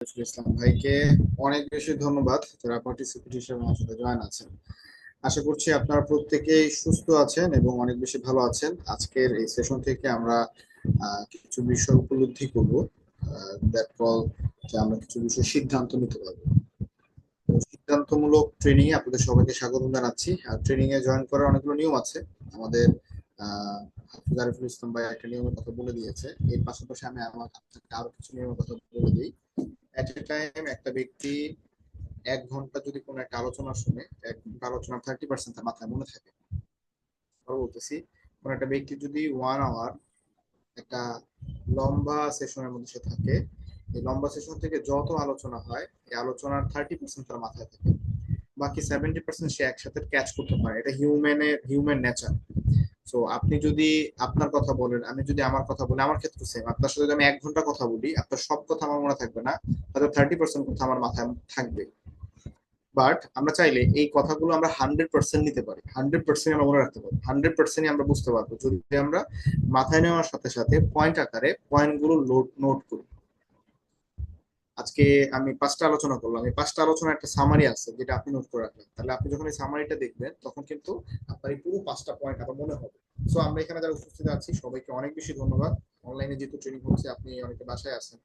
আরিফুল ইসলাম ভাইকে অনেক বেশি ধন্যবাদ যারা পার্টিসিপেট হিসেবে আমার সাথে জয়েন আছেন। আশা করছি আপনারা প্রত্যেকেই সুস্থ আছেন এবং অনেক বেশি ভালো আছেন। আজকের এই সেশন থেকে আমরা কিছু বিষয় উপলব্ধি করব, দ্যাট কল যে আমরা কিছু বিষয় সিদ্ধান্ত নিতে পারবো। তো সিদ্ধান্তমূলক ট্রেনিং এ আপনাদের সবাইকে স্বাগত জানাচ্ছি। আর ট্রেনিং এ জয়েন করার অনেকগুলো নিয়ম আছে। আমাদের হাফিজ আরিফুল ইসলাম ভাই একটা নিয়মের কথা বলে দিয়েছে, এর পাশাপাশি আমি আমার আপনাকে আরো কিছু নিয়মের কথা বলে দিই। এট এ টাইম একটা ব্যক্তি 1 ঘন্টা যদি কোনো একটা আলোচনা শুনে, 1 ঘন্টা আলোচনা 30% তার মাথায় মনে থাকে। আবার বলতেছি, কোনো একটা ব্যক্তি যদি 1 আওয়ার একটা লম্বা সেশনের মধ্যে সে থাকে, এই লম্বা সেশন থেকে যত আলোচনা হয় এই আলোচনার 30% তার মাথায় থাকে, বাকি 70% সে একসাথে ক্যাচ করতে পারে। এটা হিউম্যান নেচার। সো আপনি যদি আপনার কথা বলেন, আমি যদি আমার কথা বলি, আমার ক্ষেত্রে সেম। আপনার সাথে যদি আমি 1 ঘন্টা কথা বলি, আপনার সব কথা আমার মনে থাকবে না, হয়তো 30% কথা আমার মাথায় থাকবে। বাট আমরা চাইলে এই কথাগুলো আমরা 100% নিতে পারি, 100% আমরা মনে রাখতে পারি, 100% আমরা বুঝতে পারবো যদি আমরা মাথায় নেওয়ার সাথে সাথে পয়েন্ট আকারে পয়েন্টগুলো নোট করি। আজকে আমি 5টা আলোচনা করলাম, এই 5টা আলোচনা একটা সামারি আছে যেটা আপনি নোট করে রাখলেন, তাহলে আপনি যখন এই সামারিটা দেখবেন তখন কিন্তু আপনার এই পুরো 5টা পয়েন্ট আবার মনে হবে। সো আমরা এখানে যারা উপস্থিত আছি সবাইকে অনেক বেশি ধন্যবাদ। অনলাইনে যেহেতু ট্রেনিং হচ্ছে, আপনি অনেকে বাসায় আছেন,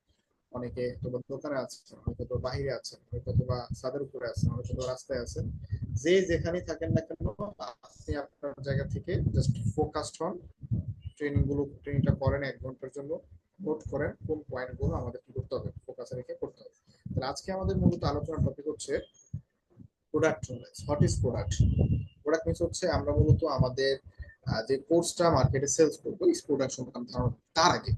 অনেকে তো দোকানে আছেন, অনেকে তো বাহিরে আছেন, অনেকে তো বা ছাদের উপরে আছেন, অনেকে তো রাস্তায় আছেন। যে যেখানে থাকেন না কেন, আপনি আপনার জায়গা থেকে জাস্ট ফোকাসড হন, ট্রেনিংটা করেন 1 ঘন্টার জন্য। নোট করেন কোন পয়েন্ট গুলো আমাদের কি করতে হবে, ফোকাসে রেখে করতে হবে। তাহলে আজকে আমাদের মূলত আলোচনার টপিক হচ্ছে product knowledge. What is product? Product means হচ্ছে আমরা মূলত আমাদের যে কোর্সটা মার্কেটে সেলস করবো, এই প্রোডাক্ট সংক্রান্ত ধারণা। তার আগে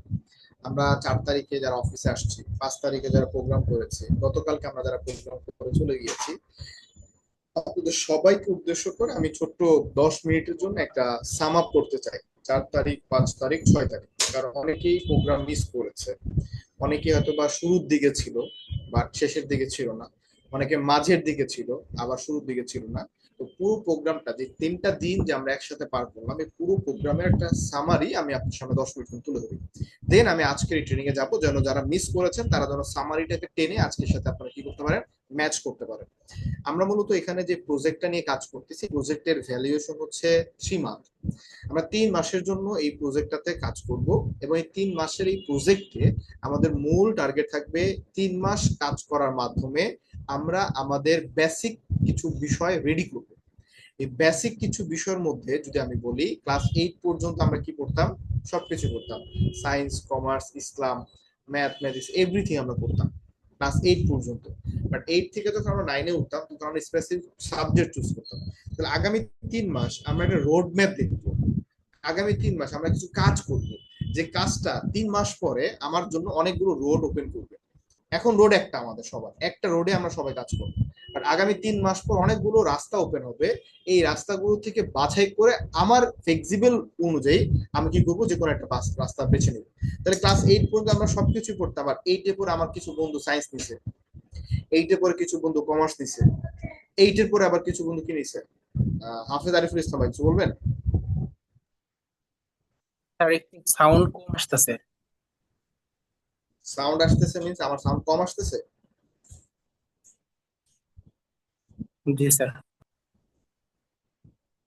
আমরা 4 তারিখে যারা অফিসে আসছি, 5 তারিখে যারা প্রোগ্রাম করেছি, গতকালকে আমরা যারা প্রোগ্রাম করে চলে গিয়েছি, আপনাদের সবাইকে উদ্দেশ্য করে আমি ছোট্ট 10 মিনিটের জন্য একটা সাম আপ করতে চাই। 4 তারিখ, 5 তারিখ, 6 তারিখ, কারণ অনেকেই প্রোগ্রাম মিস করেছে। অনেকে হয়তো বা শুরুর দিকে ছিল বাট শেষের দিকে ছিল না, অনেকে মাঝের দিকে ছিল আবার শুরুর দিকে ছিল না। তো পুরো প্রোগ্রামটা যে 3টা দিন যে আমরা একসাথে পার করলাম, এই পুরো প্রোগ্রামের একটা সামারি আমি আপনার সামনে 10 মিনিট তুলে ধরি। দেন আমি আজকের এই ট্রেনিং এ যাবো, যেন যারা মিস করেছেন তারা যেন সামারিটাকে টেনে আজকের সাথে আপনারা কি করতে পারেন, ম্যাচ করতে পারেন। আমরা মূলত এখানে যে প্রজেক্টটা নিয়ে কাজ করতেছি, প্রজেক্টের ভ্যালুয়েশন হচ্ছে 3 মান্থ। আমরা 3 মাসের জন্য এই প্রজেক্টটাতে কাজ করব, এবং এই 3 মাসের এই প্রজেক্টে আমাদের মূল টার্গেট থাকবে 3 মাস কাজ করার মাধ্যমে আমরা আমাদের বেসিক কিছু বিষয় রেডি করব। এই বেসিক কিছু বিষয়ের মধ্যে যদি আমি বলি, ক্লাস 8 পর্যন্ত আমরা কি করতাম, সবকিছু করতাম। সায়েন্স, কমার্স, ইসলাম, ম্যাথমেটিক্স, এভরিথিং আমরা করতাম ক্লাস 8 পর্যন্ত। বাট 8 থেকে যখন আমরা 9-এ উঠতাম তখন আমরা স্পেসিফিক সাবজেক্ট চুজ করতাম। তাহলে আগামী 3 মাস আমরা একটা রোড ম্যাপ দেখবো, আগামী 3 মাস আমরা কিছু কাজ করব, যে কাজটা 3 মাস পরে আমার জন্য অনেকগুলো রোড ওপেন করবে। এখন রোড একটা, আমাদের সবার একটা রোডে আমরা সবাই কাজ করবো, বাট আগামী 3 মাস পর অনেকগুলো রাস্তা ওপেন হবে। এই রাস্তাগুলো থেকে বাছাই করে আমার ফ্লেক্সিবল অনুযায়ী আমি কি করবো, যে কোনো একটা রাস্তা বেছে নেবো। তাহলে ক্লাস 8 পর্যন্ত আমরা সবকিছু করতাম। আর 8-এ পরে আমার কিছু বন্ধু সায়েন্স নিছে, 8-এ পরে কিছু বন্ধু কমার্স নিছে, 8-এর পরে আবার কিছু বন্ধু কি নিছে। হাফেজ আরিফুল ইসলাম ভাই কিছু বলবেন? স্যার একটু সাউন্ড কম আসতেছে। সাউন্ড আসতেছে মিন্স আমার সাউন্ড কম আসতেছে? জি স্যার।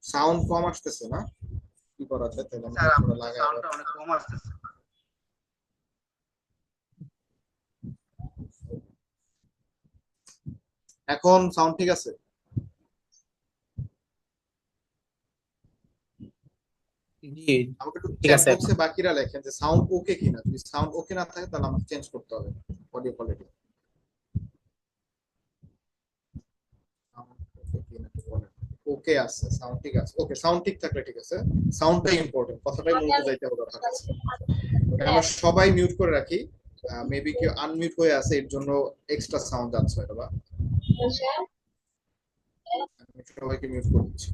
সাউন্ড কম আসতেছে না? কি করা যায় তাহলে, আমি স্যার হেডফোনে আপনার তো লাগাই আবার। সাউন্ডটা অনেক কম আসতেছে। এখন সাউন্ড ঠিক আছে? জি, আমাকে একটু ঠিক চ্যাট আছে এখন। বক্সে বাকিরা লেখেন যে সাউন্ড ওকে কিনা। যদি সাউন্ড ওকে না থাকে তাহলে আমাকে চেঞ্জ করতে হবে অডিও কোয়ালিটি। ওকে আছে, সাউন্ড ঠিক আছে, ওকে সাউন্ড ঠিক থাকলে ঠিক আছে। সাউন্ডটাই ইম্পর্টেন্ট, কথাটাই মূলত যাইতে হবে আপনার কাছে। আমরা সবাই মিউট করে রাখি, মেবি কেউ আনমিউট হয়ে আছে এর জন্য এক্সট্রা সাউন্ড যাচ্ছে হয়তো বা। আমি সবাইকে মিউট করে দিচ্ছি,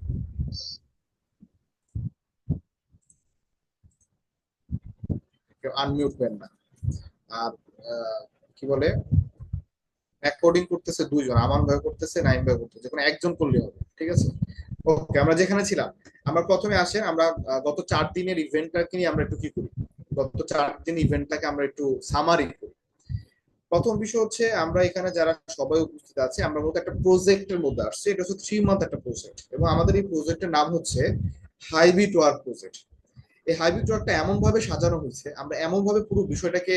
কেউ আনমিউট করেন না। আর কি বলে, রেকর্ডিং করতেছে 2 জন, আমান ভাই করতেছে, নাইম ভাই করতেছে, কোনো একজন করলে হবে, ঠিক আছে? ওকে, আমরা যেখানে ছিলাম, আমরা প্রথমে আসেন আমরা গত 4 দিনের ইভেন্টটাকে নিয়ে আমরা একটু কি করি, গত 4 দিন ইভেন্টটাকে আমরা একটু সামারি করি। প্রথম বিষয় হচ্ছে আমরা এখানে যারা সবাই উপস্থিত আছে আমরা মূলত একটা প্রজেক্টের মধ্যে আসছি। এটা হচ্ছে 3 মান্থ একটা প্রজেক্ট এবং আমাদের এই প্রজেক্টের নাম হচ্ছে হাইব্রিড ওয়ার্ক প্রজেক্ট। এই হাইব্রিড ওয়ার্কটা এমন ভাবে সাজানো হয়েছে, আমরা এমন ভাবে পুরো বিষয়টাকে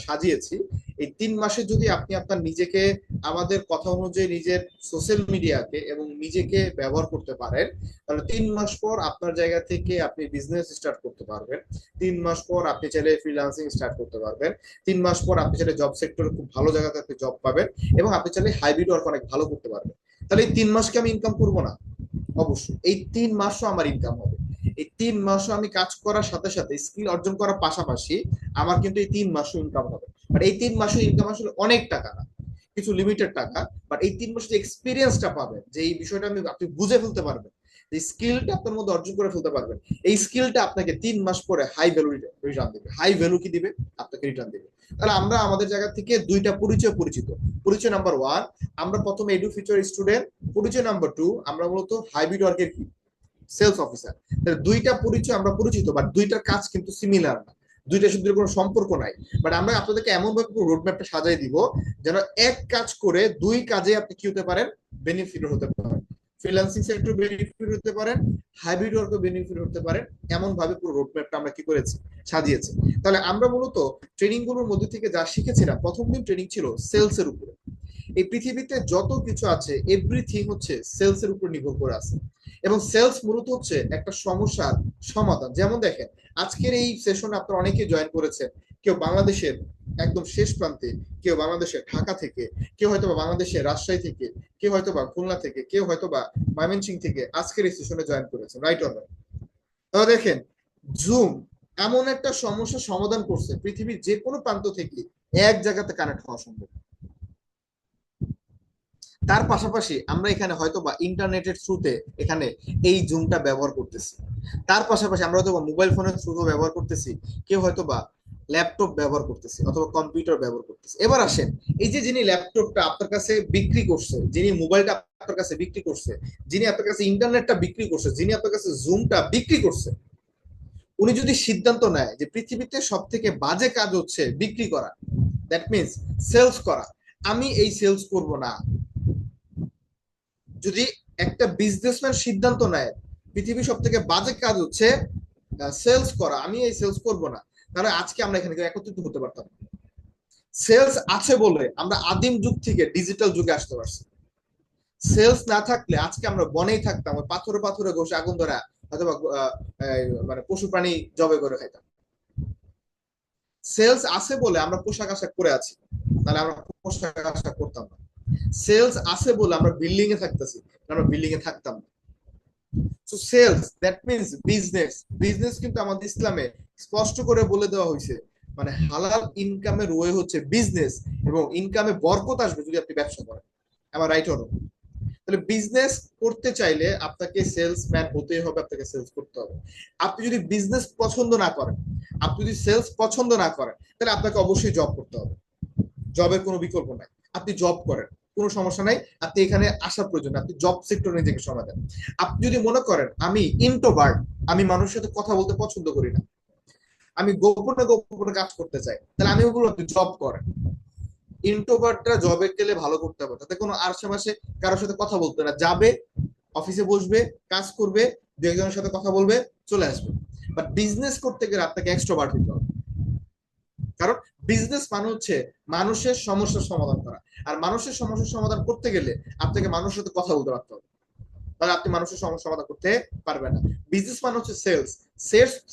সাজিয়েছি। এই 3 মাসে যদি আপনি আপনার নিজেকে আমাদের কথা অনুযায়ী নিজের সোশ্যাল মিডিয়াকে এবং নিজেকে ব্যবহার করতে পারেন, তাহলে 3 মাস পর আপনার জায়গা থেকে আপনি বিজনেস স্টার্ট করতে পারবেন। 3 মাস পর আপনি চাইলে ফ্রিল্যান্সিং স্টার্ট করতে পারবেন। 3 মাস পর আপনি চাইলে জব সেক্টরে খুব ভালো জায়গাতে আপনি জব পাবেন এবং আপনি চাইলে হাইব্রিড ওয়ার্ক অনেক ভালো করতে পারবেন। তাহলে এই 3 মাসকে আমি ইনকাম করবো না? অবশ্যই এই 3 মাসও আমার ইনকাম হবে। এই 3 মাসও আমি কাজ করার সাথে সাথে স্কিল অর্জন করার পাশাপাশি আমার কিন্তু এই 3 মাসও ইনকাম হবে। বাট এই 3 মাসও ইনকাম আসলে অনেক টাকা না, কিছু লিমিটেড টাকা। বাট এই 3 মাসে যে এক্সপিরিয়েন্সটা পাবেন, যে এই বিষয়টা আপনি বুঝে ফেলতে পারবেন, যে স্কিলটা আপনার মধ্যে অর্জন করে ফেলতে পারবেন, এই স্কিলটা আপনাকে 3 মাস পরে হাই ভ্যালু রিটার্ন দেবে। হাই ভ্যালু কি দিবে? আপনাকে রিটার্ন দেবে। তাহলে আমরা আমাদের জায়গা থেকে দুইটা পরিচয় পরিচিত। পরিচয় নাম্বার 1, আমরা প্রথমে এডু ফিউচার স্টুডেন্ট। পরিচয় নাম্বার 2, আমরা মূলত হাইব্রিড ওয়ার্কের সেলস অফিসার। দুইটা পরিচয় আমরা পরিচিত, বাট দুইটার কাজ কিন্তু সিমিলার না, দুইটার সাথে কোনো সম্পর্ক নাই। বাট আমরা আপনাদেরকে এমন ভাবে পুরো রোডম্যাপটা সাজাই দিব যেন এক কাজ করে দুই কাজে আপনি কি হতে পারেন, বেনিফিট হতে পারেন। ফ্রিল্যান্সিং সেক্টর বেনিফিট হতে পারেন, হাইব্রিড ওয়ার্কও বেনিফিট হতে পারেন। এমন ভাবে পুরো রোডম্যাপটা আমরা কি করেছি, সাজিয়েছি। তাহলে আমরা মূলত ট্রেনিং গুলোর মধ্যে থেকে যা শিখেছিলাম, প্রথম দিন ট্রেনিং ছিল সেলস এর উপরে। এই পৃথিবীতে যত কিছু আছে এভরিথিং হচ্ছে সেলস এর উপর নির্ভর করে আছে এবং সেলস মূলত হচ্ছে একটা সমস্যার সমাধান। যেমন দেখেন, আজকের এই সেশনে আপনারা অনেকে জয়েন করেছেন, কেউ বাংলাদেশের একদম শেষ প্রান্তে, কেউ বাংলাদেশের ঢাকা থেকে, কেউ হয়তো বা বাংলাদেশের রাজশাহী থেকে, কেউ হয়তো বা খুলনা থেকে, কেউ হয়তো বা ময়মনসিংহ থেকে আজকের এই সেশনে জয়েন করেছেন, রাইট অর নট? তাহলে দেখেন, জুম এমন একটা সমস্যার সমাধান করছে, পৃথিবীর যে কোনো প্রান্ত থেকে এক জায়গাতে কানেক্ট হওয়া সম্ভব। তার পাশাপাশি আমরা এখানে হয়তো বা ইন্টারনেটের থ্রুতে এখানে এই জুমটা ব্যবহার করতেছি। তার পাশাপাশি আমরা হয়তো বা মোবাইল ফোনের থ্রুতে ব্যবহার করতেছি, কেউ হয়তো বা ল্যাপটপ ব্যবহার করতেছি অথবা কম্পিউটার ব্যবহার করতেছি। এবার আসেন, এই যে যিনি ল্যাপটপটা আপনার কাছে বিক্রি করছে, যিনি মোবাইলটা আপনার কাছে বিক্রি করছে, যিনি আপনার কাছে ইন্টারনেটটা বিক্রি করছে, যিনি আপনার কাছে জুমটা বিক্রি করছে, উনি যদি সিদ্ধান্ত নেয় যে পৃথিবীতে সব থেকে বাজে কাজ হচ্ছে বিক্রি করা, দ্যাট মিনস সেলস করা, আমি এই সেলস করব না। যদি একটা বিজনেসম্যান সিদ্ধান্ত নেয় পৃথিবীর সব থেকে বাজে কাজ হচ্ছে সেলস করা, আমি এই সেলস করব না, তাহলে আজকে আমরা এখানে একত্রিত হতে পারতাম। সেলস আছে বলে আমরা আদিম যুগ থেকে ডিজিটাল যুগে আসতে পারছি। সেলস না থাকলে আজকে আমরা বনেই থাকতাম, পাথরে পাথরে ঘষে আগুন ধরা, অথবা মানে পশু প্রাণী জবে করে খাইতাম। সেলস আছে বলে আমরা পোশাক আশাক করে আছি, তাহলে আমরা পোশাক আশাক করতাম না। সেলস আছে বলে আমরা বিল্ডিং এ থাকতেছি, আমরা বিল্ডিং এ থাকতাম না। So sales that means business. Business কিন্তু আমাদের ইসলামে স্পষ্ট করে বলে দেওয়া হয়েছে, মানে হালাল ইনকামের ওয়ে হচ্ছে বিজনেস, এবং ইনকামে বরকত আসবে যদি আপনি ব্যবসা করেন। আমার রাইট হলো? তাহলে বিজনেস করতে চাইলে আপনাকে সেলসম্যান হতেই হবে, আপনাকে সেলস করতে হবে। আপনি যদি বিজনেস পছন্দ না করেন, আপনি যদি সেলস পছন্দ না করেন, তাহলে আপনাকে অবশ্যই জব করতে হবে। জবের কোনো বিকল্প নাই। আপনি জব করেন, কোনো সমস্যা নাই, আপনি এখানে আসার প্রয়োজন, আপনি জব সেক্টরে নিজেকে সময় দেন। আপনি যদি মনে করেন আমি ইন্ট্রোভার্ট, আমি মানুষের সাথে কথা বলতে পছন্দ করি না, আমি গোপনে গোপনে কাজ করতে চাই, তাহলে আমি ওগুলো, আপনি জব করেন। ইন্ট্রোভার্টরা জবে গেলে ভালো করতে হবে, তাতে কোনো আশেপাশে কারোর সাথে কথা বলতে না, যাবে অফিসে বসবে, কাজ করবে, দু একজনের সাথে কথা বলবে, চলে আসবে। বাট বিজনেস করতে গেলে আপনাকে এক্সট্রোভার্ট হতে হবে, কারণ বিজনেস মানে হচ্ছে মানুষের সমস্যার সমাধান করা। আর মানুষের সমস্যার সমাধান করতে গেলে আপনাকে মানুষের সাথে কথা বলতে পারতে হবে, তাহলে আপনি মানুষের সমস্যা সমাধান করতে পারবেন না। বিজনেস মানে হচ্ছে সেলস।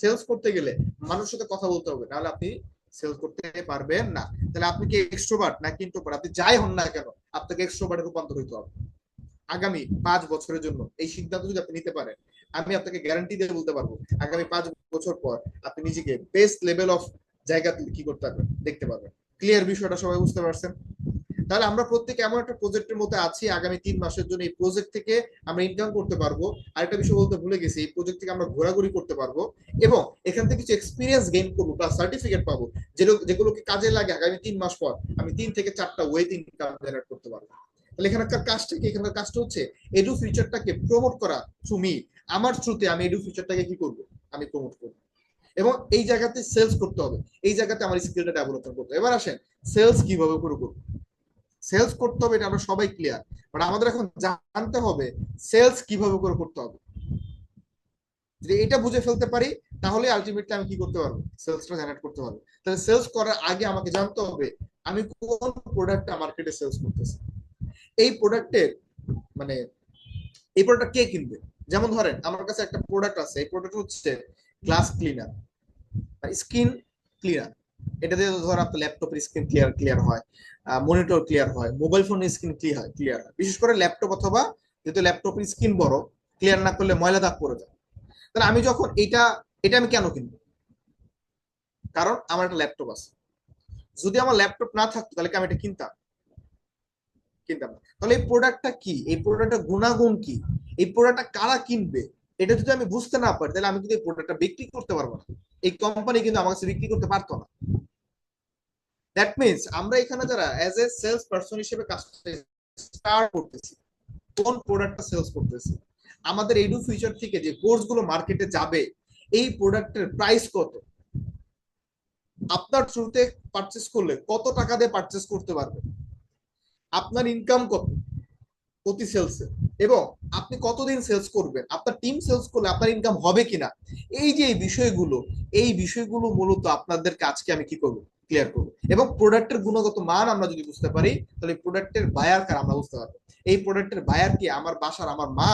সেলস করতে গেলে মানুষের সাথে কথা বলতে হবে, নাহলে আপনি সেলস করতে পারবেন না। তাহলে আপনি কি এক্সট্রোভার্ট নাকি ইন্ট্রোভার্ট, আপনি যাই হন না কেন, আপনাকে এক্সট্রোভার্টে রূপান্তর হইতে হবে। আগামী 5 বছরের জন্য এই সিদ্ধান্ত যদি আপনি নিতে পারেন, আমি আপনাকে গ্যারান্টি দিয়ে বলতে পারবো আগামী 5 বছর পর আপনি নিজেকে বেস্ট লেভেল অফ জায়গাতে কি করতে পারবেন, দেখতে পারবেন। ক্লিয়ার বিষয়টা সবাই বুঝতে পারছেন? তাহলে আমরা প্রত্যেকে এমন একটা প্রজেক্টের মধ্যে আছি, আগামী 3 মাসের জন্য এই প্রজেক্ট থেকে আমরা ইনকাম করতে পারবো। আরেকটা বিষয় বলতে ভুলে গেছি, এই প্রজেক্ট থেকে আমরা ঘোরাঘুরি করতে পারবো এবং এখান থেকে কিছু এক্সপিরিয়েন্স গেইন করবো, প্লাস সার্টিফিকেট পাবো, যেগুলোকে কাজে লাগে আগামী 3 মাস পর আমি 3 থেকে 4টা ওয়েতে ইনকাম জেনারেট করতে পারবো। তাহলে এখানকার কাজটা কি? এখানকার কাজটা হচ্ছে এডু ফিউচারটাকে প্রমোট করা থ্রু মি। আমার থ্রুতে আমি এডু ফিউচারটাকে কি করবো, আমি প্রমোট করবো। এবং এই জায়গাতে সেলস করতে হবে, এই জায়গাতে আমার স্কিলটা ডেভেলপমেন্ট করতে হবে। এবার আসেন সেলস কিভাবে করে করবো। সেলস করতে হবে এটা আমরা সবাই ক্লিয়ার, বাট আমাদের এখন জানতে হবে সেলস কিভাবে করে করতে হবে। যদি এটা বুঝে ফেলতে পারি তাহলে আলটিমেটলি আমি কি করতে পারবো, সেলসটা জেনারেট করতে পারবো। তাহলে সেলস করার আগে আমাকে জানতে হবে আমি কোন প্রোডাক্টটা মার্কেটে সেলস করতেছি, এই প্রোডাক্টের মানে এই প্রোডাক্ট কে কিনবে। যেমন ধরেন আমার কাছে একটা প্রোডাক্ট আছে, এই প্রোডাক্ট হচ্ছে গ্লাস ক্লিনার, স্ক্রিন ক্লিনার। এটা দিয়ে ধর আপনার ল্যাপটপের স্ক্রিন ক্লিয়ার হয়, মনিটর ক্লিয়ার হয়, মোবাইল ফোনের স্ক্রিন ক্লিয়ার হয়। বিশেষ করে ল্যাপটপ, অথবা যেহেতু ল্যাপটপের স্ক্রিন বড়, ক্লিয়ার না করলে ময়লা দাগ পড়ে যায়। তাহলে আমি যখন এটা এটা আমি কেন কিনবো, কারণ আমার একটা ল্যাপটপ আছে। যদি আমার ল্যাপটপ না থাকতো তাহলে কি আমি এটা কিনতাম না। তাহলে এই প্রোডাক্টটা কি, এই প্রোডাক্টটা গুণাগুণ কি, এই প্রোডাক্টটা কারা কিনবে, এটা যদি আমি বুঝতে না পারি তাহলে আমি কিন্তু এই প্রোডাক্টটা বিক্রি করতে পারবো না। এই কোম্পানি কিন্তু আমার কাছে বিক্রি করতে পারতো না। দ্যাট মিনস আমরা এখানে যারা অ্যাজ এ সেলস পারসন হিসেবে কাজ স্টার্ট করতেছি, কোন প্রোডাক্টটা সেলস করতেছি, আমাদের এডু ফিউচার থেকে যে কোর্সগুলো মার্কেটে যাবে এই প্রোডাক্টের প্রাইস কত, আপনার থ্রুতে পারচেস করলে কত টাকা দিয়ে পারচেস করতে পারবে, আপনার ইনকাম কত প্রতি সেলসে, এবং আপনি কতদিন সেলস করবেন, আপনার টিম সেলস করলে আপনার ইনকাম হবে কিনা। এই যে এই বিষয়গুলো মূলত আপনাদেরকে আজকে আমি কি করবো, ক্লিয়ার করবো। এবং প্রোডাক্টের গুণগত মান আমরা যদি বুঝতে পারি তাহলে প্রোডাক্টের বায়ার কার আমরা বুঝতে পারবো। এই প্রোডাক্টের বায়ার কি আমার বাসার আমার মা,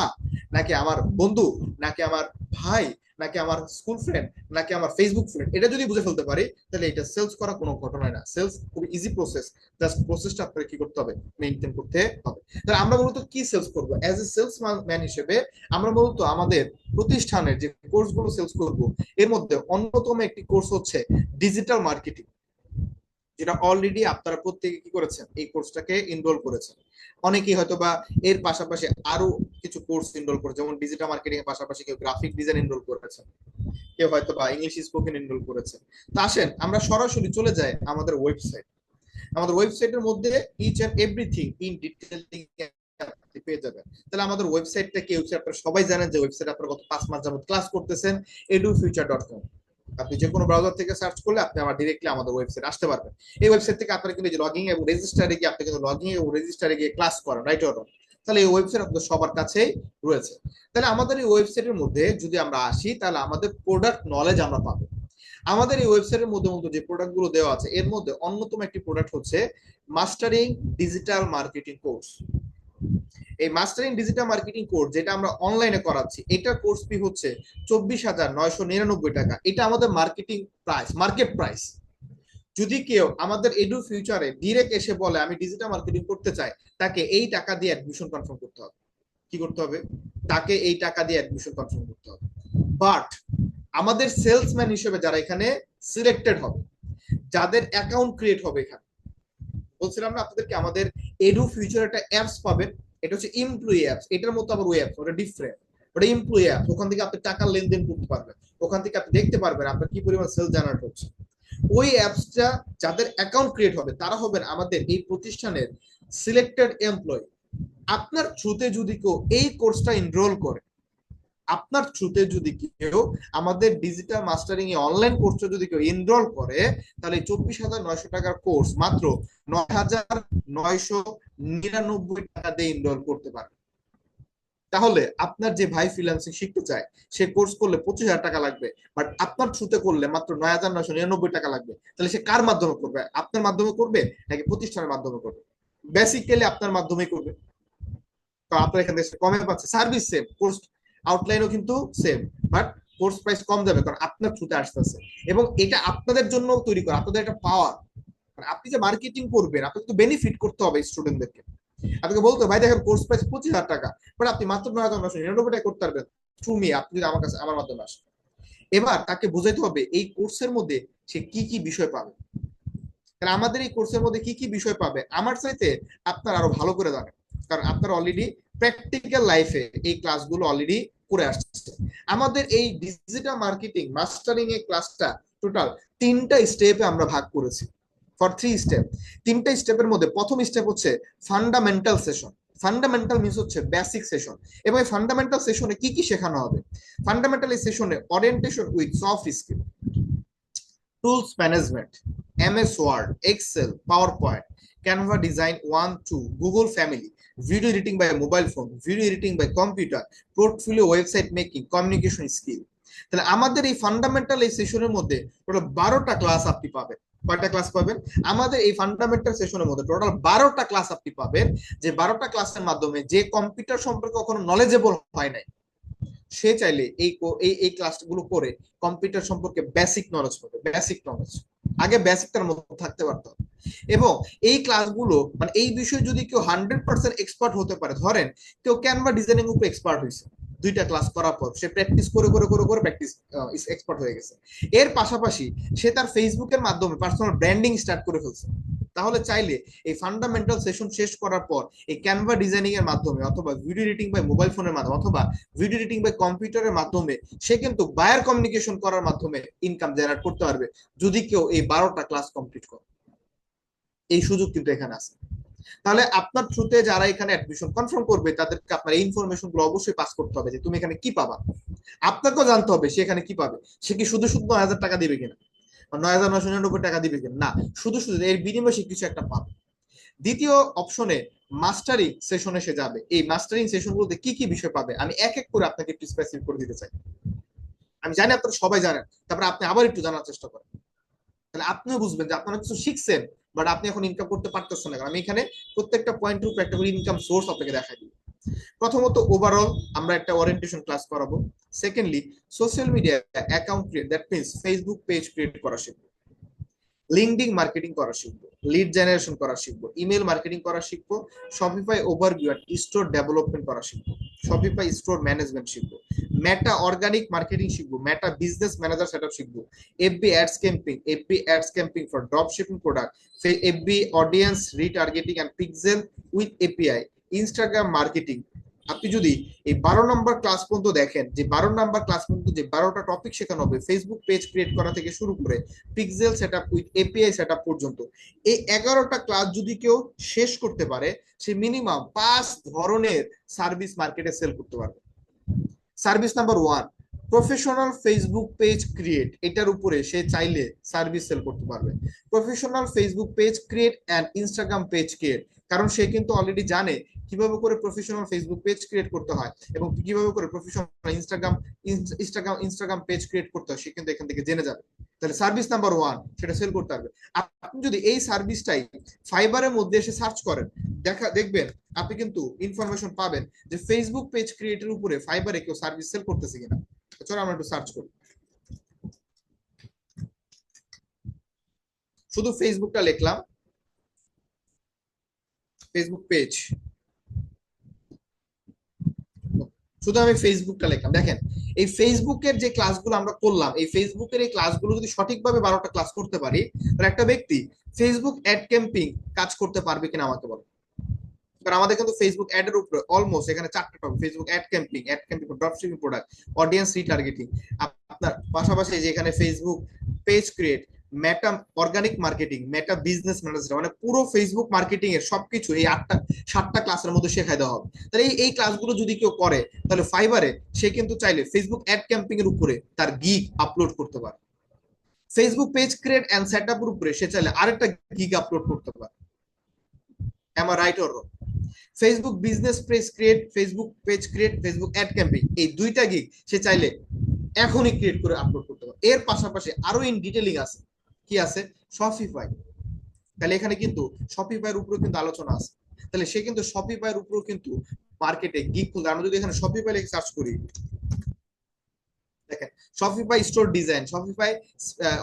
নাকি আমার বন্ধু, নাকি আমার ভাই, নাকি আমার স্কুল ফ্রেন্ড, নাকি আমার ফেসবুক ফ্রেন্ড। এটা যদি বুঝে ফেলতে পারি তাহলে এটা সেলস করা কোনো ঘটনা না, সেলস খুব ইজি প্রসেস। জাস্ট প্রসেসটা আপনাকে কি করতে হবে, মেনটেন করতে হবে। তাহলে আমরা মূলত কি সেলস করবো অ্যাজ এ সেলস ম্যান হিসেবে, আমরা মূলত আমাদের প্রতিষ্ঠানের যে কোর্সগুলো সেলস করব এর মধ্যে অন্যতম একটি কোর্স হচ্ছে ডিজিটাল মার্কেটিং, যেটা অলরেডি আপনারা প্রত্যেকে কি করেছেন, এই কোর্সটাকে এনরোল করেছেন। অনেকেই হয়তো বা এর পাশাপাশি আরো কিছু কোর্স এনরোল করেছে, যেমন ডিজিটাল মার্কেটিং এর পাশাপাশি কেউ গ্রাফিক ডিজাইন এনরোল করেছেন, কেউ হয়তো বা ইংলিশ স্পোকেন এনরোল করেছে। তো আসেন আমরা সরাসরি চলে যাই আমাদের ওয়েবসাইট। আমাদের ওয়েবসাইটের মধ্যে each and everything in detail আপনি পেয়ে যাবেন। তাহলে আমাদের ওয়েবসাইটটা কি, ওয়েবসাইট আপনারা সবাই জানেন যে ওয়েবসাইট আপনারা গত 5 মাস যাবত ক্লাস করতেছেন, edufuture.com। আপনি যে কোনো ব্রাউজার থেকে সার্চ করলে আপনি আমার ডিরেক্টলি আমাদের ওয়েবসাইট আসতে পারবেন। এই ওয়েবসাইট থেকে আপনারা কিন্তু লগইন এবং রেজিস্টারে গিয়ে আপনি কিন্তু লগইন এবং রেজিস্টারে গিয়ে ক্লাস করেন, রাইট অর রং। তাহলে এই ওয়েবসাইট আপনাদের সবার কাছেই রয়েছে। তাহলে আমাদের এই ওয়েবসাইটের মধ্যে যদি আমরা আসি তাহলে আমাদের প্রোডাক্ট নলেজ আমরা পাবো। আমাদের এই ওয়েবসাইটের মধ্যে যে প্রোডাক্ট গুলো দেওয়া আছে এর মধ্যে অন্যতম একটি প্রোডাক্ট হচ্ছে মাস্টারিং ডিজিটাল মার্কেটিং কোর্স। এই মাস্টারিং ডিজিটাল মার্কেটিং কোর্স যেটা আমরা অনলাইনে করাচ্ছি, এটার কোর্স ফি হচ্ছে 24,999 টাকা। এটা আমাদের মার্কেটিং প্রাইস, মার্কেট প্রাইস। যদি কেউ আমাদের এডু ফিউচারে ডিরেক্ট এসে বলে আমি ডিজিটাল মার্কেটিং করতে চাই, তাকে এই টাকা দিয়ে অ্যাডমিশন কনফার্ম করতে হবে। কি করতে হবে, তাকে এই টাকা দিয়ে অ্যাডমিশন কনফার্ম করতে হবে। বাট আমাদের সেলসম্যান হিসেবে যারা এখানে সিলেক্টেড হবে, যাদের অ্যাকাউন্ট ক্রিয়েট হবে, এখানে বলছিলাম না আপনাদেরকে আমাদের এডু ফিউচার একটা অ্যাপস পাবেন, এটা হচ্ছে এমপ্লয়ি অ্যাপস। এটার মতো আবার ওই অ্যাপস, ওটা ডিফারেন্ট, ওটা এমপ্লয়ি অ্যাপস। ওখান থেকে আপনি টাকা লেনদেন করতে পারবেন, ওখান থেকে আপনি দেখতে পারবেন আপনার কি পরিমাণ সেল জেনারেট হচ্ছে। ওই অ্যাপসটা যাদের অ্যাকাউন্ট ক্রিয়েট হবে তারা হবেন আমাদের এই প্রতিষ্ঠানের সিলেক্টেড এমপ্লয়ি। আপনার থ্রুতে যদি কেউ এই কোর্সটা এনরোল করে, আপনার থ্রুতে যদি কেউ আমাদের ডিজিটাল মাস্টারিং এ অনলাইন কোর্সটা যদি কেউ এনরোল করে, তাহলে 24,900 টাকার কোর্স মাত্র 9,999 টাকা দিয়ে এনরোল করতে পারবে। তাহলে আপনার যে ভাই ফ্রিল্যান্সিং শিখতে চায় সে কোর্স করলে 25,000 টাকা লাগবে, বাট আপনার থ্রুতে করলে মাত্র 9,999 টাকা লাগবে। তাহলে সে কার মাধ্যমে করবে, আপনার মাধ্যমে করবে নাকি প্রতিষ্ঠানের মাধ্যমে করবে? বেসিক্যালি আপনার মাধ্যমেই করবে, কারণ আপনার এখান থেকে কমে পাচ্ছে, সার্ভিস সেম, কোর্স আউটলাইনও কিন্তু সেম, বাট কোর্স প্রাইস কম যাবে কারণ আপনার থ্রুতে আসতেছে। এবং এটা আপনাদের জন্য তৈরি করা, আপনাদের একটা পাওয়ার। আপনি যে মার্কেটিং করবেন আপনাকে তো বেনিফিট করতে হবে স্টুডেন্টদেরকে। আপনাকে বলতে ভাই দেখেন কোর্স প্রাইস 25,000 টাকা, বাট আপনি মাত্র 9,999 টাকা করতে পারবেন থ্রু মি, আপনি যদি আমার কাছে আমার মাধ্যমে আসেন। এবার তাকে বোঝাইতে হবে এই কোর্সের মধ্যে সে কি কি বিষয় পাবে। কারণ আমাদের এই কোর্সের মধ্যে কি কি বিষয় পাবে আমার চাইতে আপনার আরো ভালো করে জানেন, কারণ আপনার অলরেডি প্র্যাকটিক্যাল লাইফে এই ক্লাসগুলো অলরেডি করে আসছে। আমাদের এই ডিজিটাল মার্কেটিং মাস্টারিং এর ক্লাসটা টোটাল 3টা স্টেপে আমরা ভাগ করেছি, ফর 3 স্টেপ। 3টা স্টেপের মধ্যে প্রথম স্টেপ হচ্ছে ফান্ডামেন্টাল সেশন। ফান্ডামেন্টাল মিনস হচ্ছে বেসিক সেশন। এবং এই ফান্ডামেন্টাল সেশনে কি কি শেখানো হবে? ফান্ডামেন্টাল এই সেশনে orientation with soft skill, tools management, MS Word, Excel, PowerPoint, Canva design 1 2, Google family, video editing by mobile phone, video editing by computer, portfolio, website making, communication skill. তাহলে আমাদের এই ফান্ডামেন্টাল এই সেশনের মধ্যে total 12টা class আপনি পাবেন। কয়টা class পাবেন? আমাদের এই ফান্ডামেন্টাল সেশনের মধ্যে টোটাল 12টা ক্লাস আপনি পাবেন, যে 12টা ক্লাসের মাধ্যমে যে কম্পিউটার সম্পর্কে কখনো নলেজেবল হয় নাই, সে চাইলে এই ক্লাসগুলো করে কম্পিউটার সম্পর্কে বেসিক নলেজ পাবে। বেসিক নলেজ আগে বেসিকটার মধ্যে থাকতে পারতো। এবং এই ক্লাসগুলো মানে এই বিষয়ে যদি কেউ 100% এক্সপার্ট হতে পারে, ধরেন কেউ ক্যানভা ডিজাইনিং উপরে এক্সপার্ট হয়েছে, 2টা ক্লাস করার পর সে প্র্যাকটিস করে করে করে করে প্র্যাকটিস এক্সপার্ট হয়ে গেছে, এর পাশাপাশি সে তার ফেসবুকের মাধ্যমে পার্সোনাল ব্র্যান্ডিং স্টার্ট করে ফেলছে, তাহলে চাইলে এই ফান্ডামেন্টাল সেশন শেষ করার পর এই ক্যানভা ডিজাইনিং এর মাধ্যমে অথবা ভিডিও এডিটিং বাই মোবাইল ফোনের মাধ্যমে অথবা ভিডিও এডিটিং বাই কম্পিউটারের মাধ্যমে সে কিন্তু বায়ার কমিউনিকেশন করার মাধ্যমে ইনকাম জেনারেট করতে পারবে, যদি কেউ এই 12টা ক্লাস কমপ্লিট করে। এই সুযোগ কিন্তু এখানে আছে। তাহলে আপনার থ্রুতে যারা এখানে অ্যাডমিশন কনফার্ম করবে তাদেরকে আপনার এই ইনফরমেশন গুলো অবশ্যই পাস করতে হবে, যে তুমি এখানে কি পাবা। আপনাকেও জানতে হবে সে এখানে কি পাবে। সে কি শুধু শুধু 9,000 টাকা দিবে কিনা, 9,999 টাকা দিবে কিনা, না, শুধু শুধু এর বিনিময়ে সে কিছু একটা পাবে। দ্বিতীয় অপশনে মাস্টারিং সেশনে সে যাবে। এই মাস্টারিং সেশন গুলোতে কি কি বিষয় পাবে আমি এক এক করে আপনাকে একটু স্পেসিফিক করে দিতে চাই। আমি জানি আপনারা সবাই জানেন, তারপরে আপনি আবার একটু জানার চেষ্টা করেন, তাহলে আপনিও বুঝবেন যে আপনারা কিছু শিখছেন বাট আপনি এখন ইনকাম করতে পারতেছেন না। আমি এখানে প্রত্যেকটা পয়েন্টের উপর একটা করে ইনকাম সোর্স আপনাকে দেখাই দিই। প্রথমত ওভারঅল আমরা একটা ওরিয়েন্টেশন ক্লাস করাবো। Secondly social media account create, that means Facebook page create করা শিখবো, লিঙ্কডিন মার্কেটিং করা শিখবো, লিড জেনারেশন করা শিখবো, ইমেল মার্কেটিং করা শিখবো, শপিফাই ওভারভিউ আর স্টোর ডেভেলপমেন্ট করা শিখবো, শপিফাই স্টোর ম্যানেজমেন্ট শিখবো, মেটা অর্গানিক মার্কেটিং শিখবো, মেটা বিজনেস ম্যানেজার সেটআপ শিখবো, FB ads camping for drop shipping product, FB audience retargeting and pixel with API, Instagram marketing. আপনি যদি এই 12 নম্বর ক্লাস পর্যন্ত দেখেন, যে 12 নম্বর ক্লাস পর্যন্ত যে 12টা টপিক শেখানো হবে, ফেসবুক পেজ ক্রিয়েট করা থেকে শুরু করে pixel setup with API setup পর্যন্ত, এই 11টা ক্লাস যদি কেউ শেষ করতে পারে, সে মিনিমাম 5 ধরনের সার্ভিস মার্কেটে সেল করতে পারবে। Service number 1, professional Facebook page create, এটার উপরে সে চাইলে সার্ভিস সেল করতে পারবে। Professional Facebook page create and Instagram page create, কারণ সে কিন্তু অলরেডি জানে কিভাবে করে প্রফেশনাল ফেসবুক পেজ ক্রিয়েট করতে হয় এবং কিভাবে করে প্রফেশনাল ইনস্টাগ্রাম পেজ ক্রিয়েট করতে হয়, সে কিন্তু এখান থেকে জেনে যাবে। তাহলে সার্ভিস নাম্বার 1 সেটা সেল করতে পারবে। আপনি যদি এই সার্ভিসটাই ফাইবারের মধ্যে এসে সার্চ করেন, দেখবেন আপনি কিন্তু ইনফরমেশন পাবেন যে ফেসবুক পেজ ক্রিয়েটের উপরে ফাইবারে কেউ সার্ভিস সেল করতেছে কিনা। চলো আমরা একটু সার্চ করি, শুধু ফেসবুকটা লিখলাম, ফেসবুক পেজ, শুধু আমি ফেসবুকটা লিখলাম। দেখেন এই ফেসবুকের যে ক্লাসগুলো আমরা করলাম, এই ফেসবুকের এই ক্লাসগুলো যদি সঠিকভাবে 12টা ক্লাস করতে পারি, তাহলে একটা ব্যক্তি ফেসবুক অ্যাড ক্যাম্পিং কাজ করতে পারবে কিনা আমাকে বলো। কারণ আমাদের কিন্তু ফেসবুক অ্যাড এর উপরে অলমোস্ট এখানে 4টা topic, Facebook ad camping for drop shipping product, audience retargeting, আপনার পাশাপাশি যে এখানে Facebook page create, Meta organic marketing, Meta business manager, মানে পুরো ফেসবুক মার্কেটিং এর সবকিছু এই 7টা ক্লাসের মধ্যে শেখাই দেওয়া হবে। তাহলে এই ক্লাসগুলো যদি কেউ করে, তাহলে ফাইবারে সে কিন্তু চাইলে ফেসবুক অ্যাড ক্যাম্পিং এর উপরে তার গিগ আপলোড করতে পারে। Facebook page create and setup এর উপরে সে চাইলে আরেকটা গিগ আপলোড করতে পারে। Am I right or wrong? Facebook business page create, Facebook ad campaign, এই 2টা গিগ সে চাইলে এখনই ক্রিয়েট করে আপলোড করতে পারে। এর পাশাপাশি আরো ইন ডিটেইলিং আছে, কি আছে? শপিফাই। তাহলে এখানে কিন্তু শপিফাইয়ের উপরে কিন্তু আলোচনা আছে। তাহলে সে কিন্তু শপিফাইয়ের উপরেও কিন্তু মার্কেটে গিগ খুলতে, আমরা যদি এখানে শপিফাই লিখে সার্চ করি, দেখেন Shopify store design, Shopify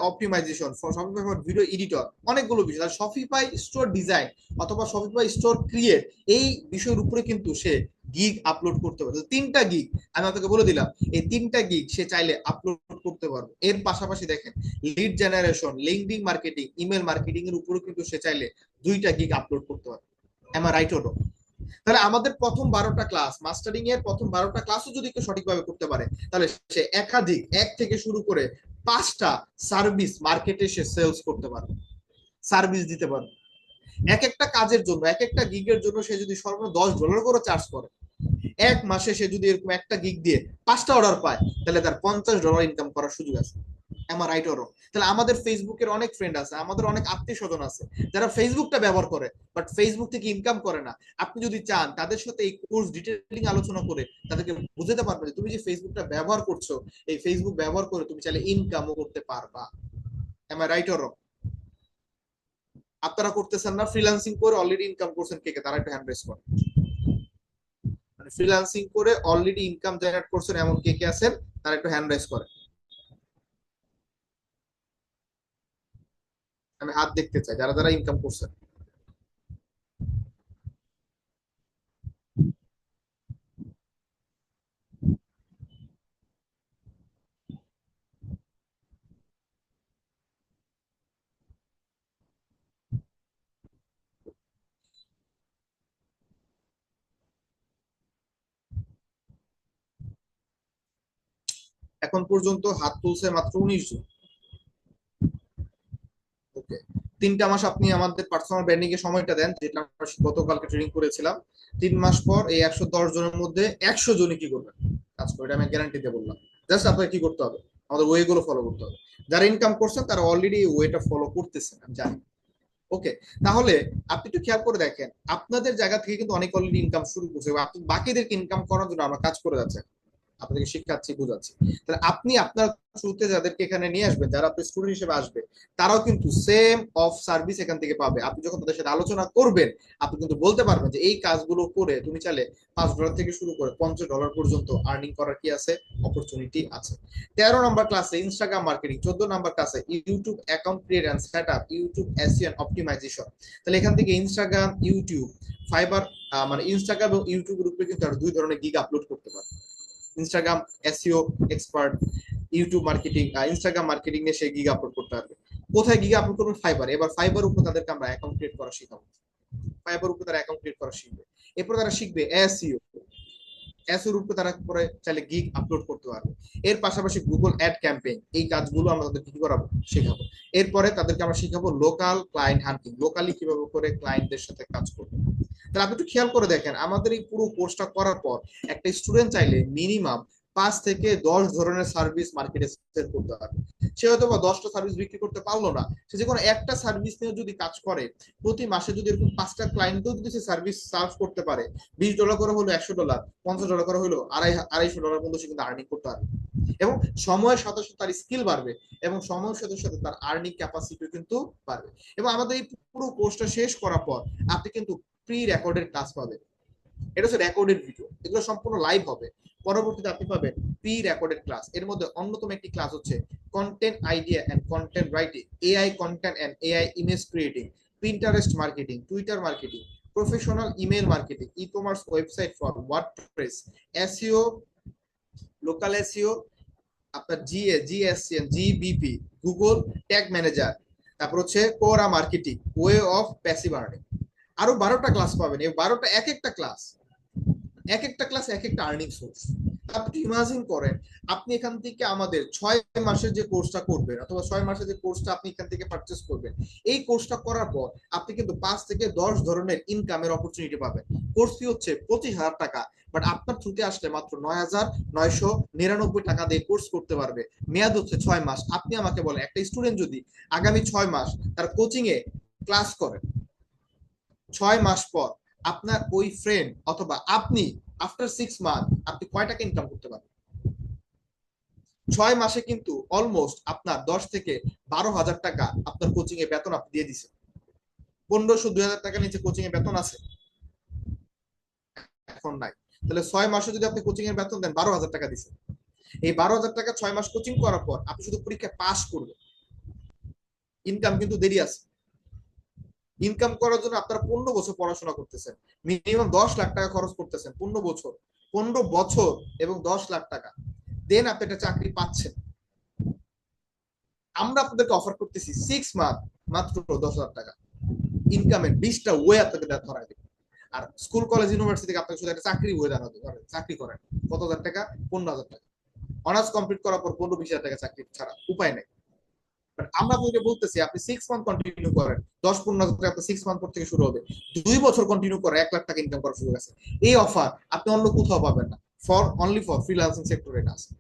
optimization, Shopify for video editor, অনেকগুলো বিষয়। তাহলে শপিফাই স্টোর ডিজাইন অথবা শপিফাই স্টোর ক্রিয়েট, এই বিষয়ের উপরে কিন্তু সে গিগ আপলোড করতে পারে। 3টা গিগ আমি আপনাকে বলে দিলাম, এই 3টা গিগ সে চাইলে আপলোড করতে পারবে। এর পাশাপাশি দেখেন lead generation, LinkedIn marketing, email marketing এর উপরে কিন্তু সে চাইলে 2টা গিগ আপলোড করতে পারবে। Am I right or wrong? তাহলে আমাদের প্রথম 12টা ক্লাস, মাস্টারিং এর প্রথম 12টা ক্লাসও যদি কেউ সঠিকভাবে করতে পারে, তাহলে সে একাধিক, 1 থেকে শুরু করে 5টা সার্ভিস মার্কেটে সে সেলস করতে পারবে, সার্ভিস দিতে পারবে। এক একটা কাজের জন্য, এক একটা গিগের জন্য সে যদি সর্বনিম্ন $10 করে চার্জ করে, এক মাসে সে যদি এরকম একটা গিগ দিয়ে 5টা অর্ডার পায়, তাহলে তার $50 ইনকাম করার সুযোগ আছে। আমার রাইট অর? তাহলে আমাদের ফেসবুকের অনেক ফ্রেন্ড আছে, আমাদের অনেক আত্মীয় স্বজন আছে যারা ফেসবুকটা ব্যবহার করে বাট ফেসবুক থেকে ইনকাম করে না। আপনি যদি চান তাদের সাথে এই কোর্স ডিটেইলিং আলোচনা করে তাদেরকে বুঝাতে পারবে যে তুমি যে ফেসবুকটা ব্যবহার করছো, এই ফেসবুক ব্যবহার করে তুমি চাইলে ইনকামও করতে পারবা। Am I right or? আপনারা করতেছেন না? ফ্রিল্যান্সিং করে অলরেডি ইনকাম করছেন কে কে, তারা একটু হ্যান্ড রেজ করেন। মানে ফ্রিল্যান্সিং করে অলরেডি ইনকাম জেনারেট করছেন এমন কে কে আছেন, তারা একটু হ্যান্ড রেজ করেন। আমি হাত দেখতে চাই যারা যারা ইনকাম করছেন। এখন পর্যন্ত হাত তুলছে মাত্র 19 জন। ওকে, 3টা মাস আপনি আমাদের পার্সোনাল ব্র্যান্ডিং এ সময়টা দেন, যেটা আমরা গতকালকে ট্রেনিং করেছিলাম। 3 মাস পর এই 110 জনের মধ্যে 100 জনই কি করবেন? কাজ করে, এটা আমি গ্যারান্টি দিয়ে বললাম। জাস্ট আপনাকে কি করতে হবে? আমাদের ওয়ে গুলো ফলো করতে হবে। যারা ইনকাম করছেন তারা অলরেডি ওয়েটা ফলো করতেছেন, আমি জানি। ওকে, তাহলে আপনি একটু খেয়াল করে দেখেন, আপনাদের জায়গা থেকে কিন্তু অনেক অলরেডি ইনকাম শুরু করছে এবং আপনি বাকিদেরকে ইনকাম করার জন্য আমরা কাজ করে যাচ্ছি, আপনাদেরকে শিখাচ্ছি, বোঝাচ্ছি। তাহলে আপনি আপনার থ্রুতে যাদেরকে এখানে নিয়ে আসবেন, যারা আপনার স্টুডেন্ট হিসেবে আসবে, তারাও কিন্তু সেম অফ সার্ভিস এখান থেকে পাবে। আপনি যখন তাদের সাথে আলোচনা করবেন, আপনি কিন্তু বলতে পারবেন যে এই কাজগুলো করে তুমি চাইলে $5 থেকে শুরু করে $50 পর্যন্ত আর্নিং করার কি আছে, অপরচুনিটি আছে। 13 নম্বর ক্লাসে ইনস্টাগ্রাম মার্কেটিং, 14 নম্বর ক্লাসে YouTube account create and set up, YouTube SEO and optimization. তাহলে এখান থেকে ইনস্টাগ্রাম, ইউটিউব, ফাইবার, মানে ইনস্টাগ্রাম এবং ইউটিউবের উপরে কিন্তু আরো 2 ধরনের গিগ আপলোড করতে পারে। Instagram SEO expert, YouTube marketing, Instagram marketing নিয়ে সে গিগ আপলোড করতে পারবে। কোথায় গিগ আপলোড করবেন? ফাইবার। এবার ফাইবার উপর তাদেরকে আমরা অ্যাকাউন্ট ক্রিয়েট করা শেখাবো। ফাইবার উপর তারা অ্যাকাউন্ট ক্রিয়েট করা শিখবে। এরপর তারা শিখবে এসইও, এসইও উপরে তারা পরে চাইলে গিগ আপলোড করতে পারবে। এর পাশাপাশি গুগল অ্যাড ক্যাম্পেইন, এই কাজগুলো আমরা তাদেরকে কি করাবো, শেখাবো। এরপরে তাদেরকে আমরা শিখাবো লোকাল ক্লায়েন্ট হান্টিং, লোকালি কিভাবে করে ক্লায়েন্টদের সাথে কাজ করবে। তাহলে আপনি একটু খেয়াল করে দেখেন, আমাদের এই পুরো কোর্সটা করার পর একটা স্টুডেন্ট চাইলে মিনিমাম 5 থেকে 10 ধরনের সার্ভিস মার্কেটে সেল করতে পারবে। সে হয়তো বা 10টা সার্ভিস বিক্রি করতে পারলো না, সে যে কোনো একটা সার্ভিস নিয়ে যদি কাজ করে, প্রতি মাসে যদি এরকম 5টা ক্লায়েন্টও যদি সে সার্ভিস সার্ভ করতে পারে, $20 করে হলো $100, $50 করে হলো $250 পর্যন্ত সে কিন্তু আর্নিং করতে পারবে। এবং সময়ের সাথে সাথে তার স্কিল বাড়বে এবং সময়ের সাথে সাথে তার আর্নিং ক্যাপাসিটি কিন্তু বাড়বে। এবং আমাদের এই পুরো কোর্সটা শেষ করার পর আপনি কিন্তু প্রি রেকর্ডেড ক্লাস পাবেন। এটা হচ্ছে রেকর্ডেড ভিডিও, এগুলো সম্পূর্ণ লাইভ হবে। পরবর্তীতে আপনি পাবেন প্রি রেকর্ডেড ক্লাস। এর মধ্যে অন্যতম একটি ক্লাস হচ্ছে content idea and content writing, AI content and AI image creating, Pinterest marketing, Twitter marketing, professional email marketing, ecommerce website for WordPress, SEO, local SEO, আপনার GSCN, GBP, Google tag manager, তারপর হচ্ছে Quora marketing, way of passive earning. আরো 12টা class পাবেন। এই 12টা এক একটা class, এক একটা ক্লাস এক একটা আর্নিং সোর্স। আপনি ইমাজিন করেন, আপনি এখান থেকে আমাদের 6 মাসের যে কোর্সটা করবেন অথবা 6 মাসের যে কোর্সটা আপনি এখান থেকে পারচেস করবেন, এই কোর্সটা করার পর আপনি কিন্তু 5 থেকে 10 ধরনের ইনকামের অপরচুনিটি পাবেন। কোর্স ফি হচ্ছে 25,000 টাকা, বাট আপনার থ্রুতে আসলে মাত্র 9,999 টাকা দিয়ে কোর্স করতে পারবে। মেয়াদ হচ্ছে 6 মাস। আপনি আমাকে বলেন, একটা স্টুডেন্ট যদি আগামী 6 মাস তার কোচিং এ ক্লাস করে, 6 মাস পর আপনার ওই ফ্রেন্ড অথবা আপনি আফটার 6 মান্থ আপনি কয় টাকা ইনকাম করতে পারবেন? 6 মাসে কিন্তু অলমোস্ট আপনার 10 থেকে 12 হাজার টাকা আপনার কোচিং এ বেতন আপনি দিয়ে দিচ্ছেন। 1500-2000 টাকা নিচে কোচিং এ বেতন আছে? এখন নাই। তাহলে 6 মাসে যদি আপনি কোচিং এর বেতন দেন, 12,000 টাকা দিচ্ছেন। এই 12,000 টাকা 6 মাস কোচিং করার পর আপনি শুধু পরীক্ষায় পাস করবেন, ইনকাম কিন্তু দেরি আছে। ইনকাম করার জন্য আপনারা 15 বছর পড়াশোনা করতেছেন, মিনিমাম 10 লাখ টাকা খরচ করতেছেন, 15 বছর, 15 বছর এবং 10 লাখ টাকা, দেন আপনি একটা চাকরি পাচ্ছেন। আমরা আপনাদেরকে অফার করতেছি 6 মান্থ, মাত্র 10,000 টাকা ইনকামের 20টা ওয়ে আপনাকে ধরাই দেবে। আর স্কুল কলেজ ইউনিভার্সিটি থেকে আপনাকে শুধু একটা চাকরি ওয়ে দাঁড়াতে পারে, চাকরি করেন কত হাজার টাকা? 15,000 টাকা। অনার্স কমপ্লিট করার পর 15-20 হাজার টাকা চাকরি ছাড়া উপায় নেই। বাট আমরা যেটা বলতেছি আপনি 6 মান্থ কন্টিনিউ করেন, 10-15 হাজার টাকা আপনার 6 মান্থ পর থেকে শুরু হবে, 2 বছর কন্টিনিউ করে 1 লাখ টাকা ইনকাম করার সুযোগ আছে। এই অফার আপনি অন্য কোথাও পাবেন না, অনলি ফর ফ্রিল্যান্সিং সেক্টরে এটা আছে।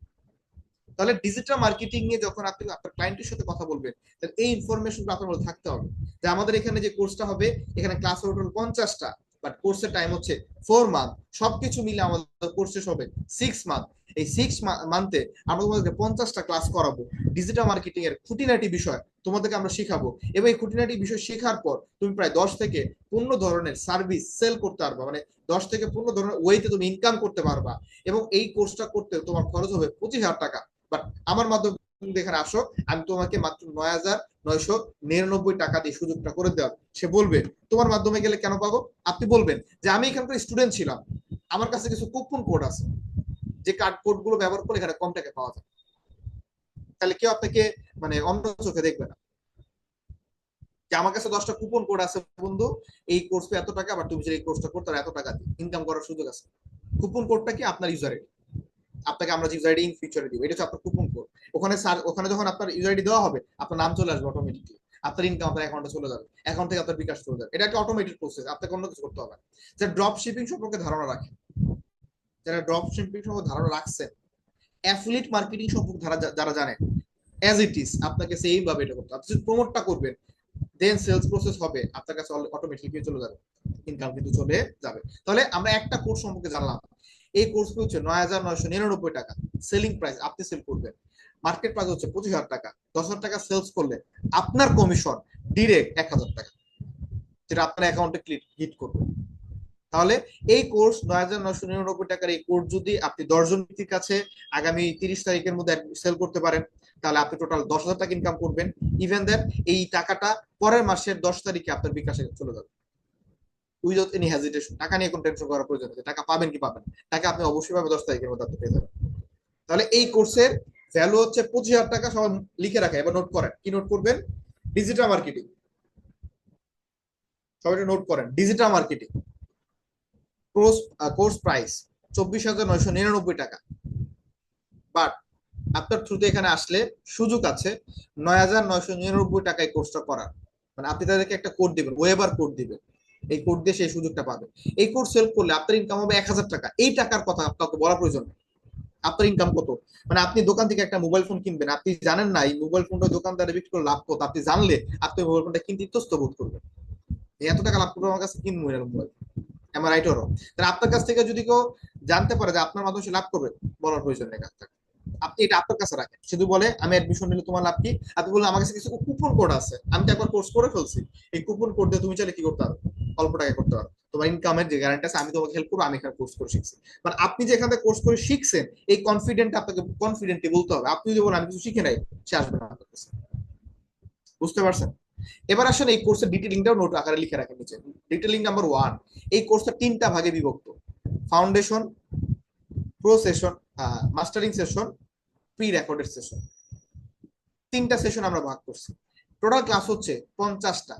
তাহলে ডিজিটাল মার্কেটিং নিয়ে যখন আপনি আপনার ক্লায়েন্টের সাথে কথা বলবেন, তাহলে এই ইনফরমেশনগুলো আপনার মধ্যে থাকতে হবে যে আমাদের এখানে যে কোর্সটা হবে, এখানে ক্লাস হবে টোটাল 50টা, বাট কোর্সের টাইম হচ্ছে 4 মান্থ, সবকিছু মিলে আমাদের কোর্স শেষ হবে 6 মান্থ। এই 6 মান্থে আমরা তোমাদেরকে 50টা ক্লাস করাবো, ডিজিটাল মার্কেটিং এর খুঁটিনাটি বিষয় তোমাদেরকে আমরা শিখাবো, এবং এই খুঁটিনাটি বিষয় শেখার পর তুমি প্রায় 10 থেকে 15 ধরনের সার্ভিস সেল করতে পারবা, মানে 10 থেকে 15 ধরনের ওয়েতে তুমি ইনকাম করতে পারবা। এবং এই কোর্সটা করতে তোমার খরচ হবে 25,000 টাকা। বাট আমার মাধ্যমে তুমি এখানে আসো, আমি তোমাকে মাত্র 9,999 টাকা দিয়ে সুযোগটা করে দেওয়ার। সে বলবে তোমার মাধ্যমে গেলে কেন পাবো, আপনি বলবেন যে আমি এখানকার স্টুডেন্ট ছিলাম, আমার কাছে কিছু কুপন কোড আছে, যে কার্ড কোড গুলো ব্যবহার করে এখানে কম টাকা পাওয়া যায়। তাহলে কেউ আপনাকে মানে অন্য চোখে দেখবে না যে আমার কাছে 10টা কুপন কোড আছে বন্ধু, এই কোর্স পে এত টাকা, আবার তুমি যদি এই কোর্সটা করতে এত টাকা দিয়ে ইনকাম করার সুযোগ আছে। কুপন কোডটা কি, আপনার ইউজার আইডি, আপনাকে আমরা ইউজার আইডি ইন ফিউচারে দিব, এটা হচ্ছে আপনার কুপন কোড। ওখানে স্যার, ওখানে যখন আপনার ইউজার আইডি দেওয়া হবে, আপনার নাম চলে আসবে অটোমেটিকলি, আপনার ইনকাম আপনার অ্যাকাউন্টে চলে যাবে, অ্যাকাউন্ট থেকে আপনার বিকাশ চলে যাবে। এটা একটা অটোমেটিক প্রসেস, আপনাকে অন্য কিছু করতে হবে না। যারা ড্রপ শিপিং সম্পর্কে ধারণা রাখে, যারা ড্রপ শিপিং সম্পর্কে ধারণা রাখছেন, অ্যাফিলিয়েট মার্কেটিং সম্পর্কে যারা জানেন, অ্যাজ ইট ইজ আপনাকে সেম ভাবে এটা করতে হবে। আপনি প্রমোটটা করবেন, দেন সেলস প্রসেস হবে, আপনার কাছে অটোমেটিকলি চলে যাবে, ইনকাম কিন্তু চলে যাবে। তাহলে আমরা একটা কোর্স সম্পর্কে জানলাম, এই কোর্স হচ্ছে 9,999 টাকা সেলিং প্রাইস, আপনি সেল করবেন। মার্কেট প্রাইস হচ্ছে 25,000 টাকা, 10,000 টাকা সেলস করলে আপনার কমিশন ডিরেক্ট 1,000 টাকা, যেটা আপনার অ্যাকাউন্টে হিট করবে। তাহলে এই কোর্স 9,999 টাকার এই কোর্স যদি আপনি 10 জন ব্যক্তির কাছে আগামী 30 তারিখের মধ্যে সেল করতে পারেন, তাহলে আপনি টোটাল 10,000 টাকা ইনকাম করবেন। ইভেন দেন এই টাকাটা পরের মাসের 10 তারিখে আপনার বিকাশে চলে যাবে, উইদাউট এনি হেজিটেশন। টাকা নিয়ে কোনো টেনশন করার প্রয়োজন নেই, টাকা পাবেন কি পাবেন, টাকা আপনি অবশ্যই পাবেন 10 তারিখের মধ্যে আপনি পেয়ে যাবেন। তাহলে এই কোর্সের ভ্যালু হচ্ছে 25,000 টাকা। সবাই লিখে রাখে, এবার নোট করেন, কি নোট করবেন, ডিজিটাল মার্কেটিং, সবাই নোট করেন, ডিজিটাল মার্কেটিং কোর্স প্রাইস 24,999 টাকা। বাট আপনার থ্রুতে এখানে আসলে সুযোগ আছে 9,999 টাকায় কোর্সটা করার, মানে আপনি তাদেরকে একটা কোড দিবেন, ওয়েবার কোড দিবেন, এই কোড দিয়ে সেই সুযোগটা পাবে। এই কোর্স সেল করলে আপনার ইনকাম হবে 1,000 টাকা। এই টাকার কথা আপনাকে বলার প্রয়োজন নেই, আপনার ইনকাম কত। মানে আপনি দোকান থেকে একটা মোবাইল ফোন কিনবেন, আপনি জানেন না এই মোবাইল ফোনটা দোকানদারে বিক্রি করে লাভ কত, আপনি জানলে আপনি মোবাইল ফোনটা কিনতে ইতস্ত বোধ করবেন, এত টাকা লাভ করবো আমার কাছে কিনবো এরকম মোবাইল। আমার রাইট ওর, তাহলে আপনার কাছ থেকে যদি কেউ জানতে পারে যে আপনার মাধ্যমে সে লাভ করবে, বলার প্রয়োজন নেই কাজটা, আপনি এটা আপনার কাছে রাখেন। শুধু বলে আমি অ্যাডমিশন নিলে তোমার লাভ কি, আপনি বললেন আমার কাছে কিছু কুপন কোড আছে, আমি তো একবার কোর্স করে ফেলছি, এই কুপন কোড দিয়ে তুমি চাইলে কি করতে পারো, অল্প টাকা করতে পারো, তোমার ইনকামের যে গ্যারান্টি আছে, আমি তোমাকে হেল্প করবো, আমি এখানে কোর্স করে শিখছি। মানে আপনি যে এখান থেকে কোর্স করে শিখছেন, এই কনফিডেন্ট আপনাকে কনফিডেন্টলি বলতে হবে। আপনি যদি বলেন আমি কিছু শিখে নাই, সে আসবে না আপনার কাছে। বুঝতে পারছেন? এবার আসেন এই কোর্সের ডিটেলিংটাও নোট আকারে লিখে রাখেন নিচে। ডিটেলিং নাম্বার 1, এই কোর্সটা 3টা ভাগে বিভক্ত, foundation, pro session, mastering session, pre recorded session. 3টা সেশন আমরা ভাগ করছি। টোটাল ক্লাস হচ্ছে 50টা।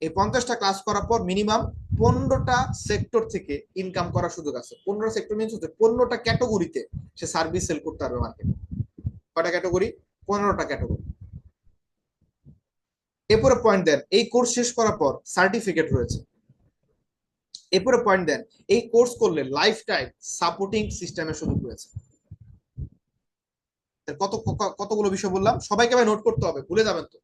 এই 50টা ক্লাস করার পর মিনিমাম 15টা সেক্টর থেকে ইনকাম করার সুযোগ আছে। 15টা সেক্টর মিনস হচ্ছে 15টা ক্যাটাগরিতে সে সার্ভিস সেল করতে পারবে মার্কেটে। কয়টা ক্যাটাগরি? 15টা ক্যাটাগরি। এরপরে পয়েন্ট দেন, এই কোর্স শেষ করার পর সার্টিফিকেট রয়েছে। এরপরে পয়েন্ট দেন, এই কোর্স করলে লাইফ টাইম সাপোর্টিং সিস্টেমের সুযোগ রয়েছে। কত কতগুলো বিষয় বললাম, সবাইকে ভাই নোট করতে হবে, ভুলে যাবেন তো।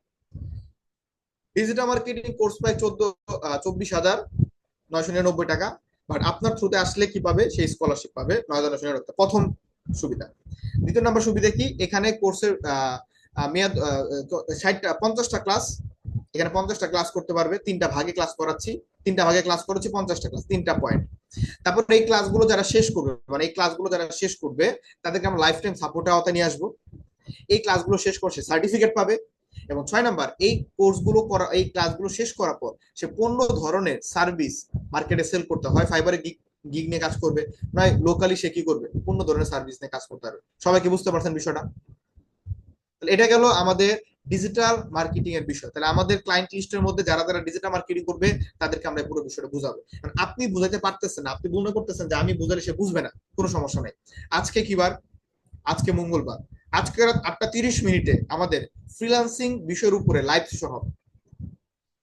ডিজিটাল মার্কেটিং কোর্স প্রায় 24,999 টাকা। বাট আপনার থ্রুতে আসলে কি পাবে, সেই স্কলারশিপ পাবে 9,999 টাকা, প্রথম সুবিধা। দ্বিতীয় নাম্বার সুবিধা কি, এখানে কোর্সের মেয়াদ 50টা ক্লাস, এখানে 50টা ক্লাস করতে পারবে। 3টা ভাগে ক্লাস করাচ্ছি, 3টা ভাগে ক্লাস করেছি, 50টা ক্লাস, 3টা পয়েন্ট। তারপর এই ক্লাসগুলো যারা শেষ করবে, মানে এই ক্লাসগুলো যারা শেষ করবে তাদেরকে আমরা লাইফ টাইম সাপোর্টের আওতায় নিয়ে আসবো। এই ক্লাসগুলো শেষ করছে সার্টিফিকেট পাবে। এবং 6 নাম্বার, এই কোর্সগুলো করা, এই ক্লাসগুলো শেষ করার পর সে 15 ধরনের সার্ভিস মার্কেটে সেল করতে হয়, ফাইবারে গিগ নিয়ে কাজ করবে, নয় লোকালি সে কি করবে, 15 ধরনের সার্ভিস নিয়ে কাজ করতে হবে। সবাই কি বুঝতে পারছেন বিষয়টা? এটা গেল আমাদের ডিজিটাল মার্কেটিং এর বিষয়। তাহলে আমাদের ক্লায়েন্ট লিস্টের মধ্যে যারা যারা ডিজিটাল মার্কেটিং করবে তাদেরকে আমরা পুরো বিষয়টা বুঝাবো। আপনি বুঝাইতে পারতেছেন না, আপনি মনে করতেছেন যে আমি বুঝালে সে বুঝবে না, কোনো সমস্যা নাই। আজকে কি বার? আজকে মঙ্গলবার। আজকে রাত 8:30 আমাদের ফ্রিল্যান্সিং বিষয়ের উপরে লাইভ শো হবে।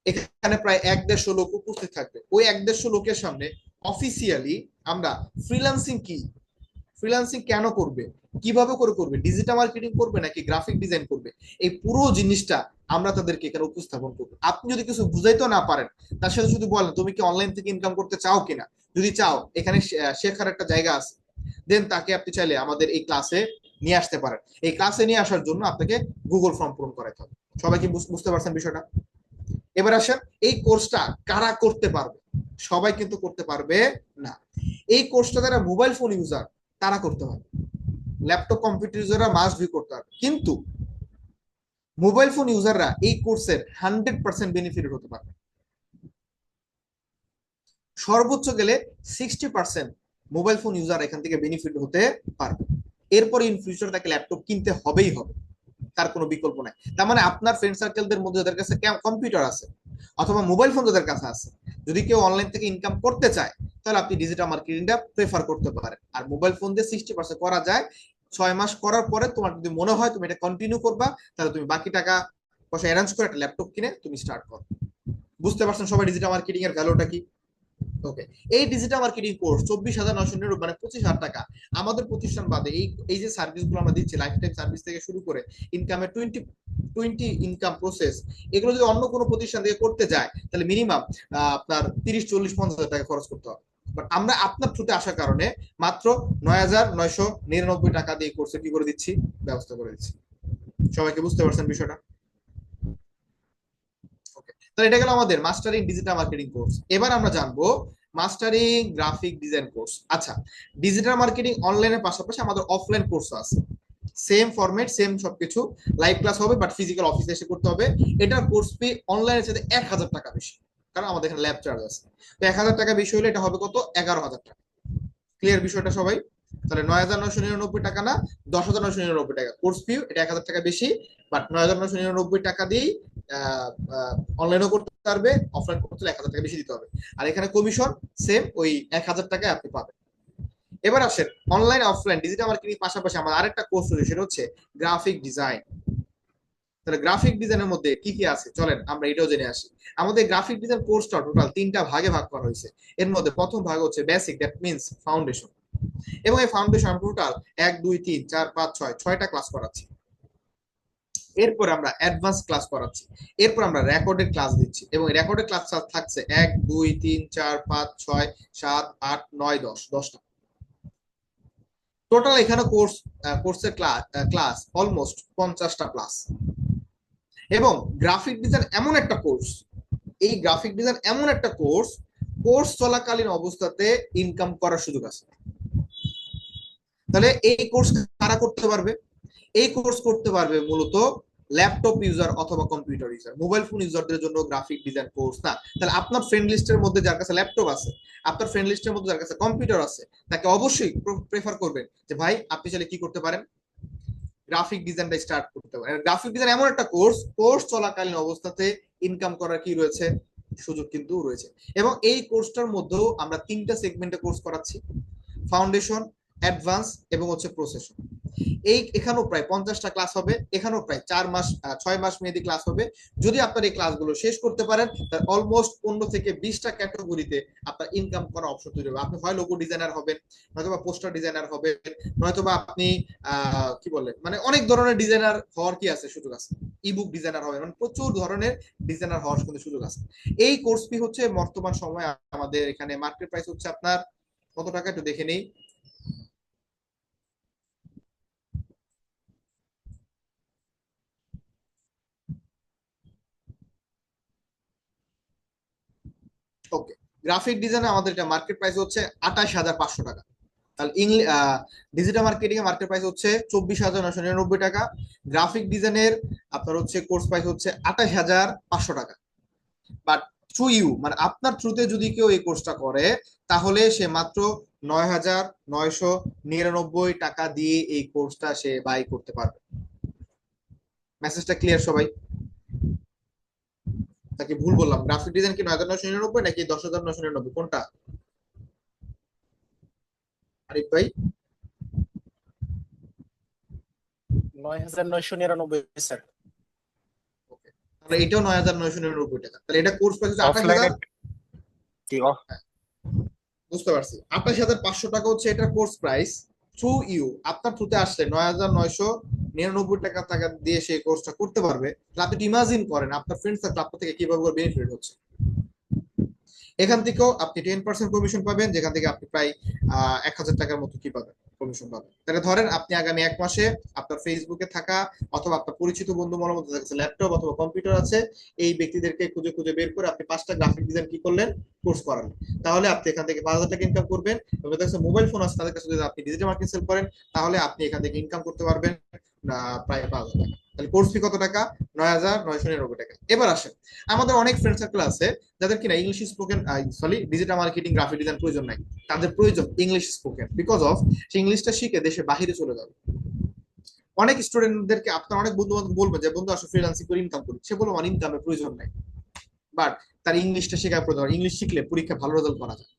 এখানে প্রায় 1-150 লোক উপস্থিত থাকবে। ওই 1-150 লোকের সামনে অফিসিয়ালি আমরা ফ্রিল্যান্সিং কি, ফ্রিল্যান্সিং কেন করবে, কিভাবে করে করবে, ডিজিটাল মার্কেটিং করবে নাকি গ্রাফিক ডিজাইন করবে, এই পুরো জিনিসটা আমরা তাদেরকে এখানে উপস্থাপন করবো। আপনি যদি কিছু বুঝাইতেও না পারেন, তার সাথে শুধু বলেন তুমি কি অনলাইন থেকে ইনকাম করতে চাও কিনা, যদি চাও এখানে শেখার একটা জায়গা আছে, দেন তাকে আপনি চাইলে আমাদের এই ক্লাসে নিয়ে আসতে পারেন। এই ক্লাসে নিয়ে আসার জন্য আপনাকে গুগল ফর্ম পূরণ করাতে হবে। সবাই কি বুঝতে পারছেন বিষয়টা? এবার আসেন, এই কোর্সটা কারা করতে পারবে? সবাই কিন্তু করতে পারবে না। এই কোর্সটা যারা মোবাইল ফোন ইউজার তারা করতে পারবে, ল্যাপটপ কম্পিউটার ইউজাররা মাস্ট বি করতে পারবে। কিন্তু মোবাইল ফোন ইউজাররা এই কোর্সের 100% বেনিফিট হতে পারবে। সর্বোচ্চ গেলে 60% মোবাইল ফোন ইউজার এখান থেকে বেনিফিট হতে পারবে। এরপর ইন ফিউচার তাকে ল্যাপটপ কিনতে হবেই হবে, তার কোনো বিকল্প নাই। তার মানে আপনার ফ্রেন্ড সার্কেলদের মধ্যে যাদের কাছে কম্পিউটার আছে অথবা মোবাইল ফোন যাদের কাছে আছে, যদি কেউ অনলাইন থেকে ইনকাম করতে চায় তাহলে আপনি ডিজিটাল মার্কেটিংটা প্রেফার করতে পারেন। আর মোবাইল ফোন দিয়ে 60% করা যায়। 6 মাস করার পরে তোমার যদি মনে হয় তুমি এটা কন্টিনিউ করবা, তাহলে তুমি বাকি টাকা পয়সা অ্যারেঞ্জ করে একটা ল্যাপটপ কিনে তুমি স্টার্ট করো। বুঝতে পারছেন সবাই ডিজিটাল মার্কেটিং এর ভ্যালুটা কি? ওকে। এই ডিজিটাল মার্কেটিং কোর্স 24,990, মানে 25,000 টাকা আমাদের প্রতিষ্ঠান বাদে এই এই যে সার্ভিস গুলো আমরা দিচ্ছি, লাইফ টাইম সার্ভিস থেকে শুরু করে ইনকামের 20 ইনকাম প্রসেস, এগুলো যদি অন্য কোনো প্রতিষ্ঠান থেকে করতে যায় তাহলে মিনিমাম আপনার 30, 40, 50 হাজার টাকা খরচ করতে হবে। বাট আমরা আপনার থ্রুতে আসার কারণে মাত্র 9,999 টাকা দিয়ে কোর্সে কি করে দিচ্ছি, ব্যবস্থা করে দিচ্ছি। সবাইকে বুঝতে পারছেন বিষয়টা? ওকে, তাহলে এটা গেল আমাদের মাস্টারিং ডিজিটাল মার্কেটিং কোর্স। এবার আমরা জানবো মাস্টারিং গ্রাফিক ডিজাইন কোর্স। আচ্ছা, ডিজিটাল মার্কেটিং অনলাইনের পাশাপাশি আমাদের অফলাইন কোর্স আছে, সেম ফরম্যাট সেম সবকিছু, লাইভ ক্লাস হবে বাট ফিজিক্যাল অফিসে এসে করতে হবে। এটার কোর্স ফি অনলাইনের সাথে 1,000 টাকা বেশি, কারণ আমাদের এখানে ল্যাব চার্জ আছে। তো 1,000 টাকা বেশি হলে এটা হবে কত, 11,000 টাকা। ক্লিয়ার বিষয়টা সবাই? তাহলে 9,999 টাকা না, 10,999 টাকা কোর্স ফি, এটা 1,000 টাকা বেশি। বাট 9,999 টাকা দিয়েই অনলাইনও করতে পারবে, অফলাইন করতে হলে 1,000 টাকা বেশি দিতে হবে। আর এখানে কমিশন সেম, ওই 1,000 টাকায় আপনি পাবেন। এবার আসেন অনলাইন অফলাইন ডিজিটাল মার্কেটিং পাশাপাশি আমার আরেকটা কোর্স রয়েছে, সেটা হচ্ছে গ্রাফিক ডিজাইন। তাহলে গ্রাফিক ডিজাইনের মধ্যে কি কি আছে চলেন আমরা এটাও জেনে আসি। আমাদের গ্রাফিক ডিজাইন কোর্সটা টোটাল 3টা ভাগে ভাগ করা হয়েছে। এর মধ্যে প্রথম ভাগ হচ্ছে বেসিক, দ্যাট মিনস ফাউন্ডেশন। এবং এই ফাউন্ডেশন টোটাল 1, 2, 3, 4, 5, 6 ক্লাস করাচ্ছি। এরপর আমরা অ্যাডভান্স ক্লাস করাচ্ছি। এরপর আমরা রেকর্ডেড ক্লাস দিচ্ছি, এবং রেকর্ডেড ক্লাস থাকছে 1, 2, 3, 4, 5, 6, 7, 8, 9, 10 টোটাল। এখানে কোর্সের ক্লাস অলমোস্ট 50টা প্লাস। এবং গ্রাফিক ডিজাইন এমন একটা কোর্স, এই গ্রাফিক ডিজাইন এমন একটা কোর্স, কোর্স চলাকালীন অবস্থাতে ইনকাম করার সুযোগ আছে। তাহলে এই কোর্স কারা করতে পারবে? এই কোর্স করতে পারবে মূলত ল্যাপটপ ইউজার অথবা কম্পিউটার ইউজার। মোবাইল ফোন ইউজারদের জন্য গ্রাফিক ডিজাইন কোর্স না। তাহলে আপনার ফ্রেন্ড লিস্টের মধ্যে যার কাছে ল্যাপটপ আছে, আপনার ফ্রেন্ড লিস্টের মধ্যে যার কাছে কম্পিউটার আছে, তাকে অবশ্যই প্রেফার করবেন যে ভাই আপনি চাইলে কি করতে পারেন, গ্রাফিক ডিজাইনটা স্টার্ট করতে পারেন। গ্রাফিক ডিজাইন এমন একটা কোর্স, কোর্স চলাকালীন অবস্থাতে ইনকাম করার কি রয়েছে, সুযোগ কিন্তু রয়েছে। এবং এই কোর্সটার মধ্যেও আমরা 3টা সেগমেন্টে কোর্স করাচ্ছি, ফাউন্ডেশন, অ্যাডভান্স এবং হচ্ছে প্রসেসর। এখানেও প্রায় 50টা ক্লাস হবে, এখানেও প্রায় 6 মাস মেয়াদী ক্লাস হবে। যদি আপনার এই ক্লাসগুলো শেষ করতে পারেন তাহলে অলমোস্ট 15 থেকে 20টা ক্যাটাগরিতে আপনার ইনকাম করার অপশন তৈরি হবে। আপনি হয় লোগো ডিজাইনার হবেন, নয়তো বা পোস্টার ডিজাইনার হবেন, নয়তো বা আপনি কি বলে মানে অনেক ধরনের ডিজাইনার হওয়ার কি আছে, সুযোগ আছে। ইবুক ডিজাইনার হবেন, মানে প্রচুর ধরনের ডিজাইনার হওয়ার কিন্তু সুযোগ আছে। এই কোর্স ফি হচ্ছে বর্তমান সময়ে আমাদের এখানে মার্কেট প্রাইস হচ্ছে আপনার কত টাকা একটু দেখে নেই। ওকে, গ্রাফিক ডিজাইনে আমাদের এটা মার্কেট প্রাইস হচ্ছে 28,500 টাকা। তাহলে ডিজিটাল মার্কেটিং এর মার্কেট প্রাইস হচ্ছে 24,999 টাকা। গ্রাফিক ডিজাইনের আপনার হচ্ছে কোর্স প্রাইস হচ্ছে 28,500 টাকা। বাট থ্রু ইউ, মানে আপনার থ্রুতে যদি কেউ এই কোর্সটা করে তাহলে সে মাত্র 9,999 টাকা দিয়ে এই কোর্সটা সে বাই করতে পারবে। মেসেজটা ক্লিয়ার সবাই? তাকে ভুল বললাম? গ্রাফিক ডিজাইন কি 9,999 নাকি 10,999, কোনটা? আরিফ ভাই 9,999 স্যার। ওকে, তাহলে এটাও 9,999 টাকা। তাহলে এটা কোর্স প্রাইস হচ্ছে 28,000। অফলাইনে কি বুঝতে পারছি, 28,500 টাকা হচ্ছে এটা কোর্স প্রাইস। থ্রু ইউ, আপনার থ্রুতে আসলে 9,999 টাকা টাকা দিয়ে সেই কোর্সটা করতে পারবে। তাহলে আপনি ইমাজিন করেন আপনার ফ্রেন্ড সার্কেল আপনার থেকে কিভাবে বেনিফিট হচ্ছে। এখান থেকেও আপনি 10% কমিশন পাবেন, যেখান থেকে আপনি প্রায় 1,000 টাকার মতো কি পাবেন, কমিশন পাবেন। তাহলে ধরেন আপনি আগামী 1 মাসে আপনার ফেসবুকে থাকা অথবা আপনার পরিচিত বন্ধু মহলের মধ্যে কাছে ল্যাপটপ অথবা কম্পিউটার আছে, এই ব্যক্তিদেরকে খুঁজে খুঁজে বের করে আপনি 5টা গ্রাফিক ডিজাইন কি করলেন, কোর্স করালেন। তাহলে আপনি এখান থেকে 5,000 টাকা ইনকাম করবেন। এবং যাদের কাছে মোবাইল ফোন আছে তাদের কাছে যদি আপনি ডিজিটাল মার্কেটিং সেল করেন, তাহলে আপনি এখান থেকে ইনকাম করতে পারবেন প্রায় 5,000 টাকা। তাহলে কোর্স ফি কত টাকা? 9,999 টাকা। এবার আসেন, আমাদের অনেক ফ্রেন্ড সার্কেল আছে যাদের কিনা English spoken, sorry, digital marketing graphic design প্রয়োজন নাই। তাদের প্রয়োজন ইংলিশ স্পোকেন, বিকজ অফ সে ইংলিশটা শিখে দেশে বাহিরে চলে যাবে। অনেক স্টুডেন্টদেরকে আপনার অনেক বন্ধু বান্ধব বলবে যে বন্ধু আসলে ফ্রিল্যান্সিং করে ইনকাম করি, সে বলবো আমার ইনকামের প্রয়োজন নাই, বাট তার ইংলিশটা শেখার প্রয়োজন। ইংলিশ শিখলে পরীক্ষা ভালো রেজাল্ট করা যায়,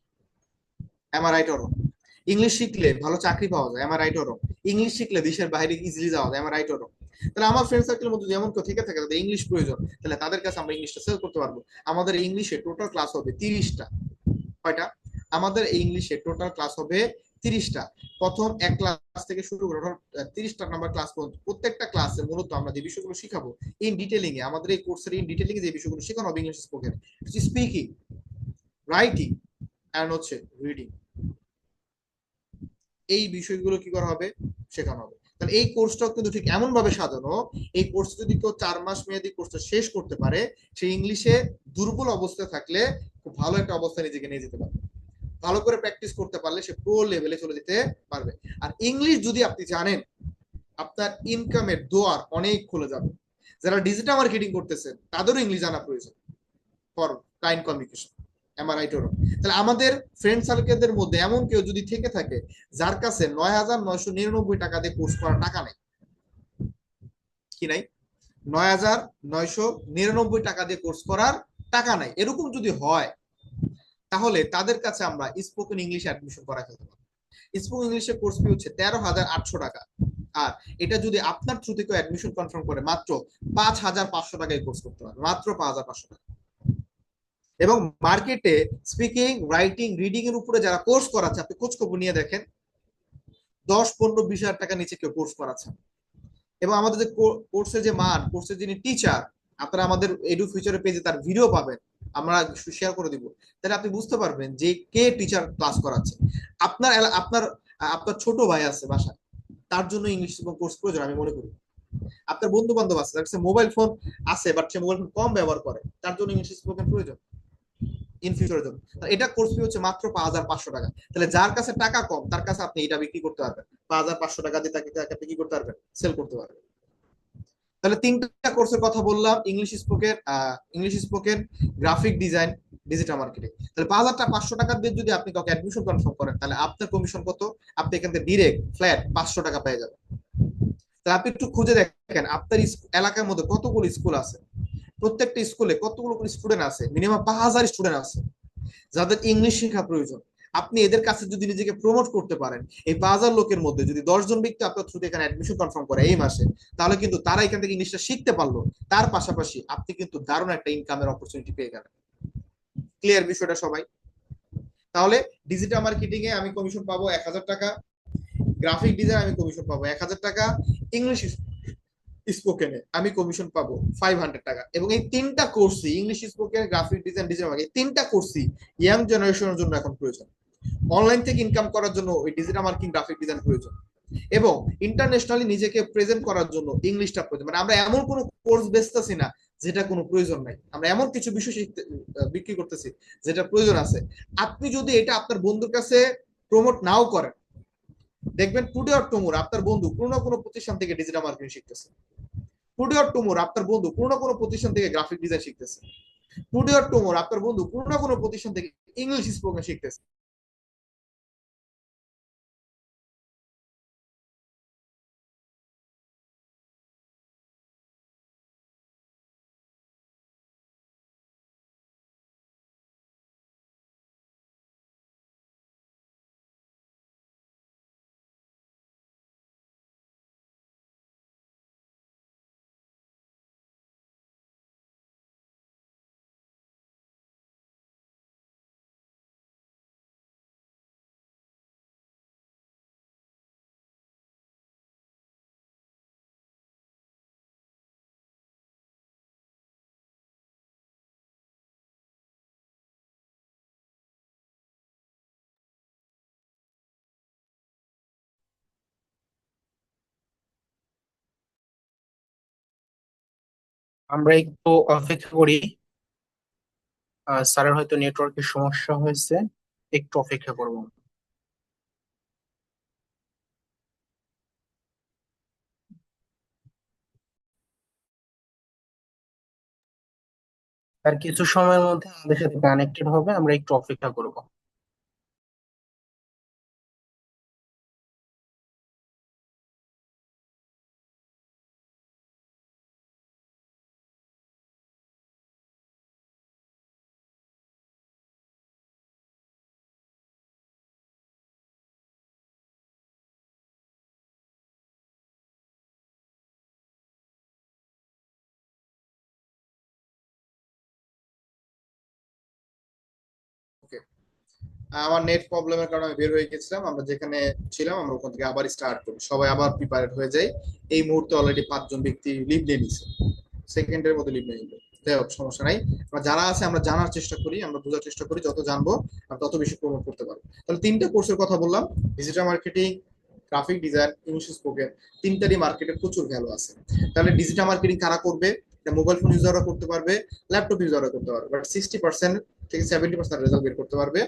am I right or? English শিখলে ভালো চাকরি পাওয়া যায়, am I right or? English শিখলে দেশের বাইরে ইজিলি যাওয়া যায়, এম আর রাইট অর? তাহলে আমার ফ্রেন্ড সার্কেলের মধ্যে যেমন কেউ থেকে থাকে তাদের ইংলিশ প্রয়োজন, তাহলে তাদের কাছে আমরা ইংলিশটা সেল করতে পারবো। আমাদের ইংলিশে টোটাল ক্লাস হবে 30টা। কয়টা? আমাদের এই ইংলিশে টোটাল ক্লাস হবে 30টা। প্রথম এক ক্লাস থেকে শুরু করে 30টা নাম্বার ক্লাস পর্যন্ত প্রত্যেকটা ক্লাসে মূলত আমরা যে বিষয়গুলো শিখাবো ইন ডিটেলিং এ, আমাদের এই কোর্সের ইন ডিটেলিং এ যে বিষয়গুলো শেখানো হবে English spoken, speaking, writing and হচ্ছে রিডিং, এই বিষয়গুলো কি করা হবে, শেখানো হবে। তাহলে এই কোর্সটাও কিন্তু ঠিক এমন ভাবে সাজানো, এই কোর্স যদি কেউ 4 মাস মেয়াদী কোর্সটা শেষ করতে পারে, সে ইংলিশে দুর্বল অবস্থায় থাকলে খুব ভালো একটা অবস্থায় নিজেকে নিয়ে যেতে পারবে। ভালো করে প্র্যাকটিস করতে পারলে সে প্রো লেভেলে চলে যেতে পারবে। আর ইংলিশ যদি আপনি জানেন, আপনার ইনকামের দোয়ার অনেক খুলে যাবে। যারা ডিজিটাল মার্কেটিং করতেছেন তাদেরও ইংলিশ জানা প্রয়োজন for client communication, am I right? তাহলে আমাদের ফ্রেন্ড সার্কেলদের মধ্যে এমন কেউ যদি থেকে থাকে যার কাছে 9,999 টাকা দিয়ে কোর্স করার টাকা নেই, কি নাই? 9,999 টাকা দিয়ে কোর্স করার টাকা নাই, এরকম যদি হয় তাহলে তাদের কাছে আমরা স্পোকেন ইংলিশ অ্যাডমিশন করা ফেলতে পারবো। স্পোকেন ইংলিশের কোর্স ফি হচ্ছে 13,800 টাকা। আর এটা যদি আপনার থ্রু থেকে অ্যাডমিশন কনফার্ম করে মাত্র 5,500 টাকায় কোর্স করতে পারবে, মাত্র 5,500 টাকা। এবং মার্কেটে স্পিকিং, রাইটিং, রিডিং এর উপরে যারা কোর্স করাচ্ছে, আপনি খোঁজ খবর নিয়ে দেখেন, 10, 15, 20 হাজার টাকা নিচে কেউ কোর্স করাচ্ছে। এবং আমাদের যে কোর্সের যে মান, কোর্সের যিনি টিচার, আপনারা আমাদের এডু ফিউচারের পেজে তার ভিডিও পাবেন, আমরা শেয়ার করে দিব। তাহলে আপনি বুঝতে পারবেন যে কে টিচার ক্লাস করাচ্ছে। আপনার আপনার আপনার ছোট ভাই আছে বাসায়, তার জন্য ইংলিশ কোর্স প্রয়োজন আমি মনে করি। আপনার বন্ধু বান্ধব আছে তার কাছে মোবাইল ফোন আছে, বাট সে মোবাইল ফোন কম ব্যবহার করে, তার জন্য ইংলিশ স্পোকেন প্রয়োজন ইন ফিউচারের জন্য। এটা কোর্স ফি হচ্ছে মাত্র 5,500 টাকা। তাহলে যার কাছে টাকা কম তার কাছে আপনি এটা বিক্রি করতে পারবেন, 5,500 টাকা দিয়ে তাকে আপনি কি করতে পারবেন, সেল করতে পারবেন। তাহলে 3টা কোর্সের কথা বললাম, English spoken, graphic design, digital marketing. তাহলে 5,500 টাকা দিয়ে যদি আপনি কাউকে অ্যাডমিশন কনফার্ম করেন, তাহলে আপনার কমিশন কত? আপনি এখান থেকে ডিরেক্ট ফ্ল্যাট 500 টাকা পেয়ে যাবেন। তাহলে আপনি একটু খুঁজে দেখেন আপনার এলাকার মধ্যে কতগুলো স্কুল আছে, প্রত্যেকটা স্কুলে কতগুলো স্টুডেন্ট আছে, মিনিমাম 5,000 স্টুডেন্ট আছে যাদের ইংলিশ শেখা প্রয়োজন। আপনি এদের কাছে যদি নিজেকে প্রমোট করতে পারেন, এই 5,000 লোকের মধ্যে যদি 10 জন ব্যক্তি আপনার থ্রুতে এখানে অ্যাডমিশন কনফার্ম করে এই মাসে, তাহলে কিন্তু তারা এখান থেকে ইংলিশটা শিখতে পারলো, তার পাশাপাশি আপনি কিন্তু দারুণ একটা ইনকামের অপরচুনিটি পেয়ে গেলেন। ক্লিয়ার বিষয়টা সবাই? তাহলে ডিজিটাল মার্কেটিং এ আমি কমিশন পাবো 1,000 টাকা, গ্রাফিক ডিজাইন আমি কমিশন পাবো 1,000 টাকা, ইংলিশ স্পোকেনে আমি কমিশন পাবো 500 টাকা। এবং এই 3টা কোর্সই, English spoken, graphic design, digital, এই 3টা কোর্সই ইয়াং জেনারেশনের জন্য এখন প্রয়োজন। অনলাইন থেকে ইনকাম করার জন্য ওই ডিজিটাল মার্কেটিং, গ্রাফিক ডিজাইন প্রয়োজন। এবং ইন্টারন্যাশনালি নিজেকে প্রেজেন্ট করার জন্য ইংলিশটা প্রয়োজন। মানে আমরা এমন কোনো কোর্স বেচতেছি না যেটা কোনো প্রয়োজন নাই, আমরা এমন কিছু বিষয় বিক্রি করতেছি যেটা প্রয়োজন আছে। আপনি যদি এটা আপনার বন্ধুর কাছে প্রমোট নাও করেন, দেখবেন টুডে অর টুমোর আপনার বন্ধু কোনো না কোনো প্রতিষ্ঠান থেকে ডিজিটাল মার্কেটিং শিখতেছে, টুডে অর টুমোর আপনার বন্ধু কোনো না কোনো প্রতিষ্ঠান থেকে গ্রাফিক ডিজাইন শিখতেছে, টুডে অর টুমোর আপনার বন্ধু কোনো না কোনো প্রতিষ্ঠান থেকে ইংলিশ স্পোকেন শিখতেছে। আমরা একটু অপেক্ষা করি। স্যারের হয়তো নেটওয়ার্কের সমস্যা হয়েছে, একটু অপেক্ষা করবো। আর কিছু সময়ের মধ্যে আমাদের সাথে কানেক্টেড হবে, আমরা একটু অপেক্ষা করব। ওকে, আমার নেট প্রবলেমের কারণে আমি বের হয়ে গেছিলাম। আমরা যেখানে ছিলাম আমরা ওখান থেকে আবার স্টার্ট করি, সবাই আবার প্রিপেয়ার হয়ে যায়। এই মুহূর্তে অলরেডি 5জন ব্যক্তি লিভ নিয়ে নিছে, সেকেন্ডের মধ্যে লিভ নিয়ে নিল। যাই হোক, সমস্যা নাই। আমরা যারা আছে আমরা জানার চেষ্টা করি, আমরা বোঝার চেষ্টা করি, যত জানবো আমরা তত বেশি প্রমোট করতে পারবো। তাহলে 3টা কোর্সের কথা বললাম: digital marketing, graphic design, English spoken. 3টারই মার্কেটে প্রচুর ভ্যালু আছে। তাহলে ডিজিটাল মার্কেটিং কারা করবে? এটা মোবাইল ফোন ইউজাররা করতে পারবে, ল্যাপটপ ইউজাররা করতে পারবে, বাট 60% থেকে 70% রেজাল্ট বের করতে পারবে।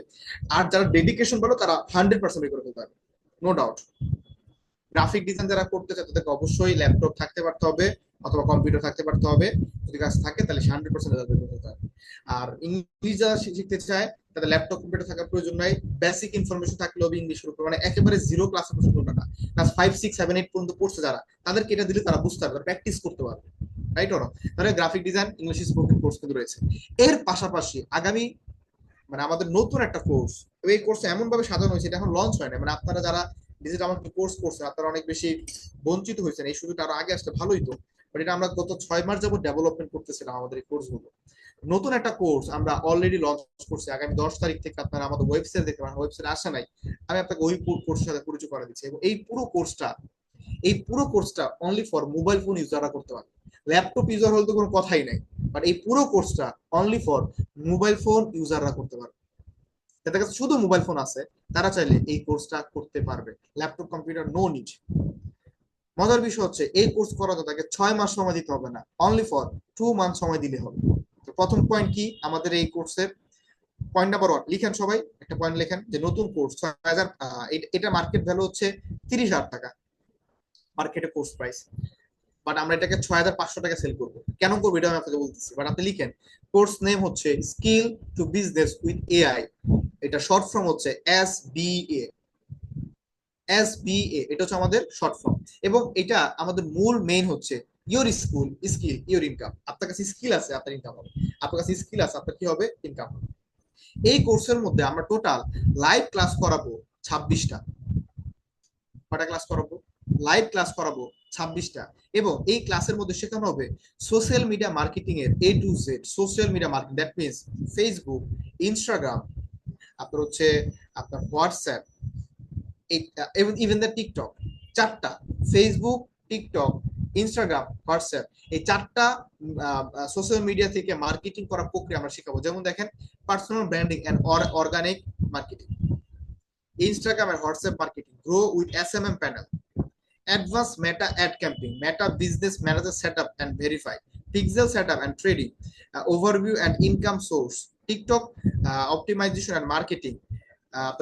আর যারা ডেডিকেশন বলো তারা 100% বের করে ফেলতে পারবে, নো ডাউট। গ্রাফিক ডিজাইন যারা করতে চায় তাদেরকে অবশ্যই ল্যাপটপ থাকতে পারতে হবে অথবা কম্পিউটার থাকতে পারতে হবে। যদি কাজ থাকে তাহলে 100% রেজাল্ট বের করতে হবে। আর ইংলিশ যারা শিখতে চায় তাদের ল্যাপটপ কম্পিউটার থাকার প্রয়োজন নাই, বেসিক ইনফরমেশন থাকলেও ইংলিশের উপর, মানে একেবারে জিরো ক্লাসে পর্যন্ত না, ক্লাস 5 6 7 8 পর্যন্ত পড়ছে যারা, তাদেরকে এটা দিলে তারা বুঝতে পারবে, প্র্যাকটিস করতে পারবে। রাইট ওর? তাহলে graphic design, English spoken course কিন্তু রয়েছে। এর পাশাপাশি আগামী, মানে আমাদের নতুন একটা কোর্স, এই কোর্স এমন ভাবে সাজানো হয়েছে, এটা এখন লঞ্চ হয় না। মানে আপনারা যারা ডিজিটাল আমাকে কোর্স করছেন আপনারা অনেক বেশি বঞ্চিত হয়েছেন, এই সুযোগটা আরো আগে আসলে ভালোই তো। বাট এটা আমরা গত 6 মাস যাবত ডেভেলপমেন্ট করতেছিলাম আমাদের এই কোর্স গুলো। নতুন একটা কোর্স আমরা অলরেডি লঞ্চ করছি, আগামী 10 তারিখ থেকে আপনারা আমাদের ওয়েবসাইট দেখতে পারেন। ওয়েবসাইট আসা নাই, আমি আপনাকে ওই কোর্সের সাথে পরিচয় করে দিচ্ছি। এবং এই পুরো কোর্সটা অনলি ফর মোবাইল ফোন ইউজাররা করতে পারে। ল্যাপটপ ইউজার হলে তো কোনো কথাই নাই। বাট এই পুরো কোর্সটা অনলি ফর মোবাইল ফোন ইউজাররা করতে পারে। যাদের কাছে শুধু মোবাইল ফোন আছে তারা চাইলে এই কোর্সটা করতে পারবে, ল্যাপটপ কম্পিউটার নো নিড। মজার বিষয় হচ্ছে এই কোর্স করাতে তাকে 6 মাস সময় দিতে হবে না, অনলি ফর 2 মান্থ সময় দিলে হবে। তো প্রথম পয়েন্ট কি আমাদের এই কোর্সের? পয়েন্ট নাম্বার 1 লিখেন, সবাই একটা পয়েন্ট লেখেন যে নতুন কোর্স 6,000, এটা মার্কেট ভ্যালু হচ্ছে 30,000 টাকা, মার্কেটে কোর্স প্রাইস। বাট আমরা এটাকে 6,500 টাকা সেল করবো। কেন করবো এটা আমি আপনাকে বলতেছি, বাট আপনি লিখেন কোর্স নেম হচ্ছে skill to business with AI. এটা শর্ট ফর্ম হচ্ছে SBA। এটা হচ্ছে আমাদের শর্ট ফর্ম। এবং এটা আমাদের মূল মেইন হচ্ছে ইওর স্কিল ইওর ইনকাম। আপনার কাছে স্কিল আছে আপনার ইনকাম হবে, আপনার কাছে স্কিল আছে আপনার কি হবে? ইনকাম হবে। এই কোর্সের মধ্যে আমরা টোটাল লাইভ ক্লাস করাবো 26টা। কটা ক্লাস করাবো? লাইভ ক্লাস করাবো 26টা। এবং এই ক্লাসের মধ্যে শেখানো হবে সোশ্যাল মিডিয়া মার্কেটিং এর A to Z। Social media marketing that means Facebook, Instagram, আপনার হচ্ছে আপনার হোয়াটসঅ্যাপ, এবং ইভেন দ্য টিকটক। 4টা: ফেসবুক, টিকটক, ইনস্টাগ্রাম, হোয়াটসঅ্যাপ। এই 4টা সোশ্যাল মিডিয়া থেকে মার্কেটিং করার প্রক্রিয়া আমরা শেখাবো। যেমন দেখেন, personal branding and organic marketing, Instagram and WhatsApp marketing, grow with SMM panel, advanced meta ad campaign, meta business manager setup and verify, pixel setup and trading, overview and income source, TikTok optimization and marketing,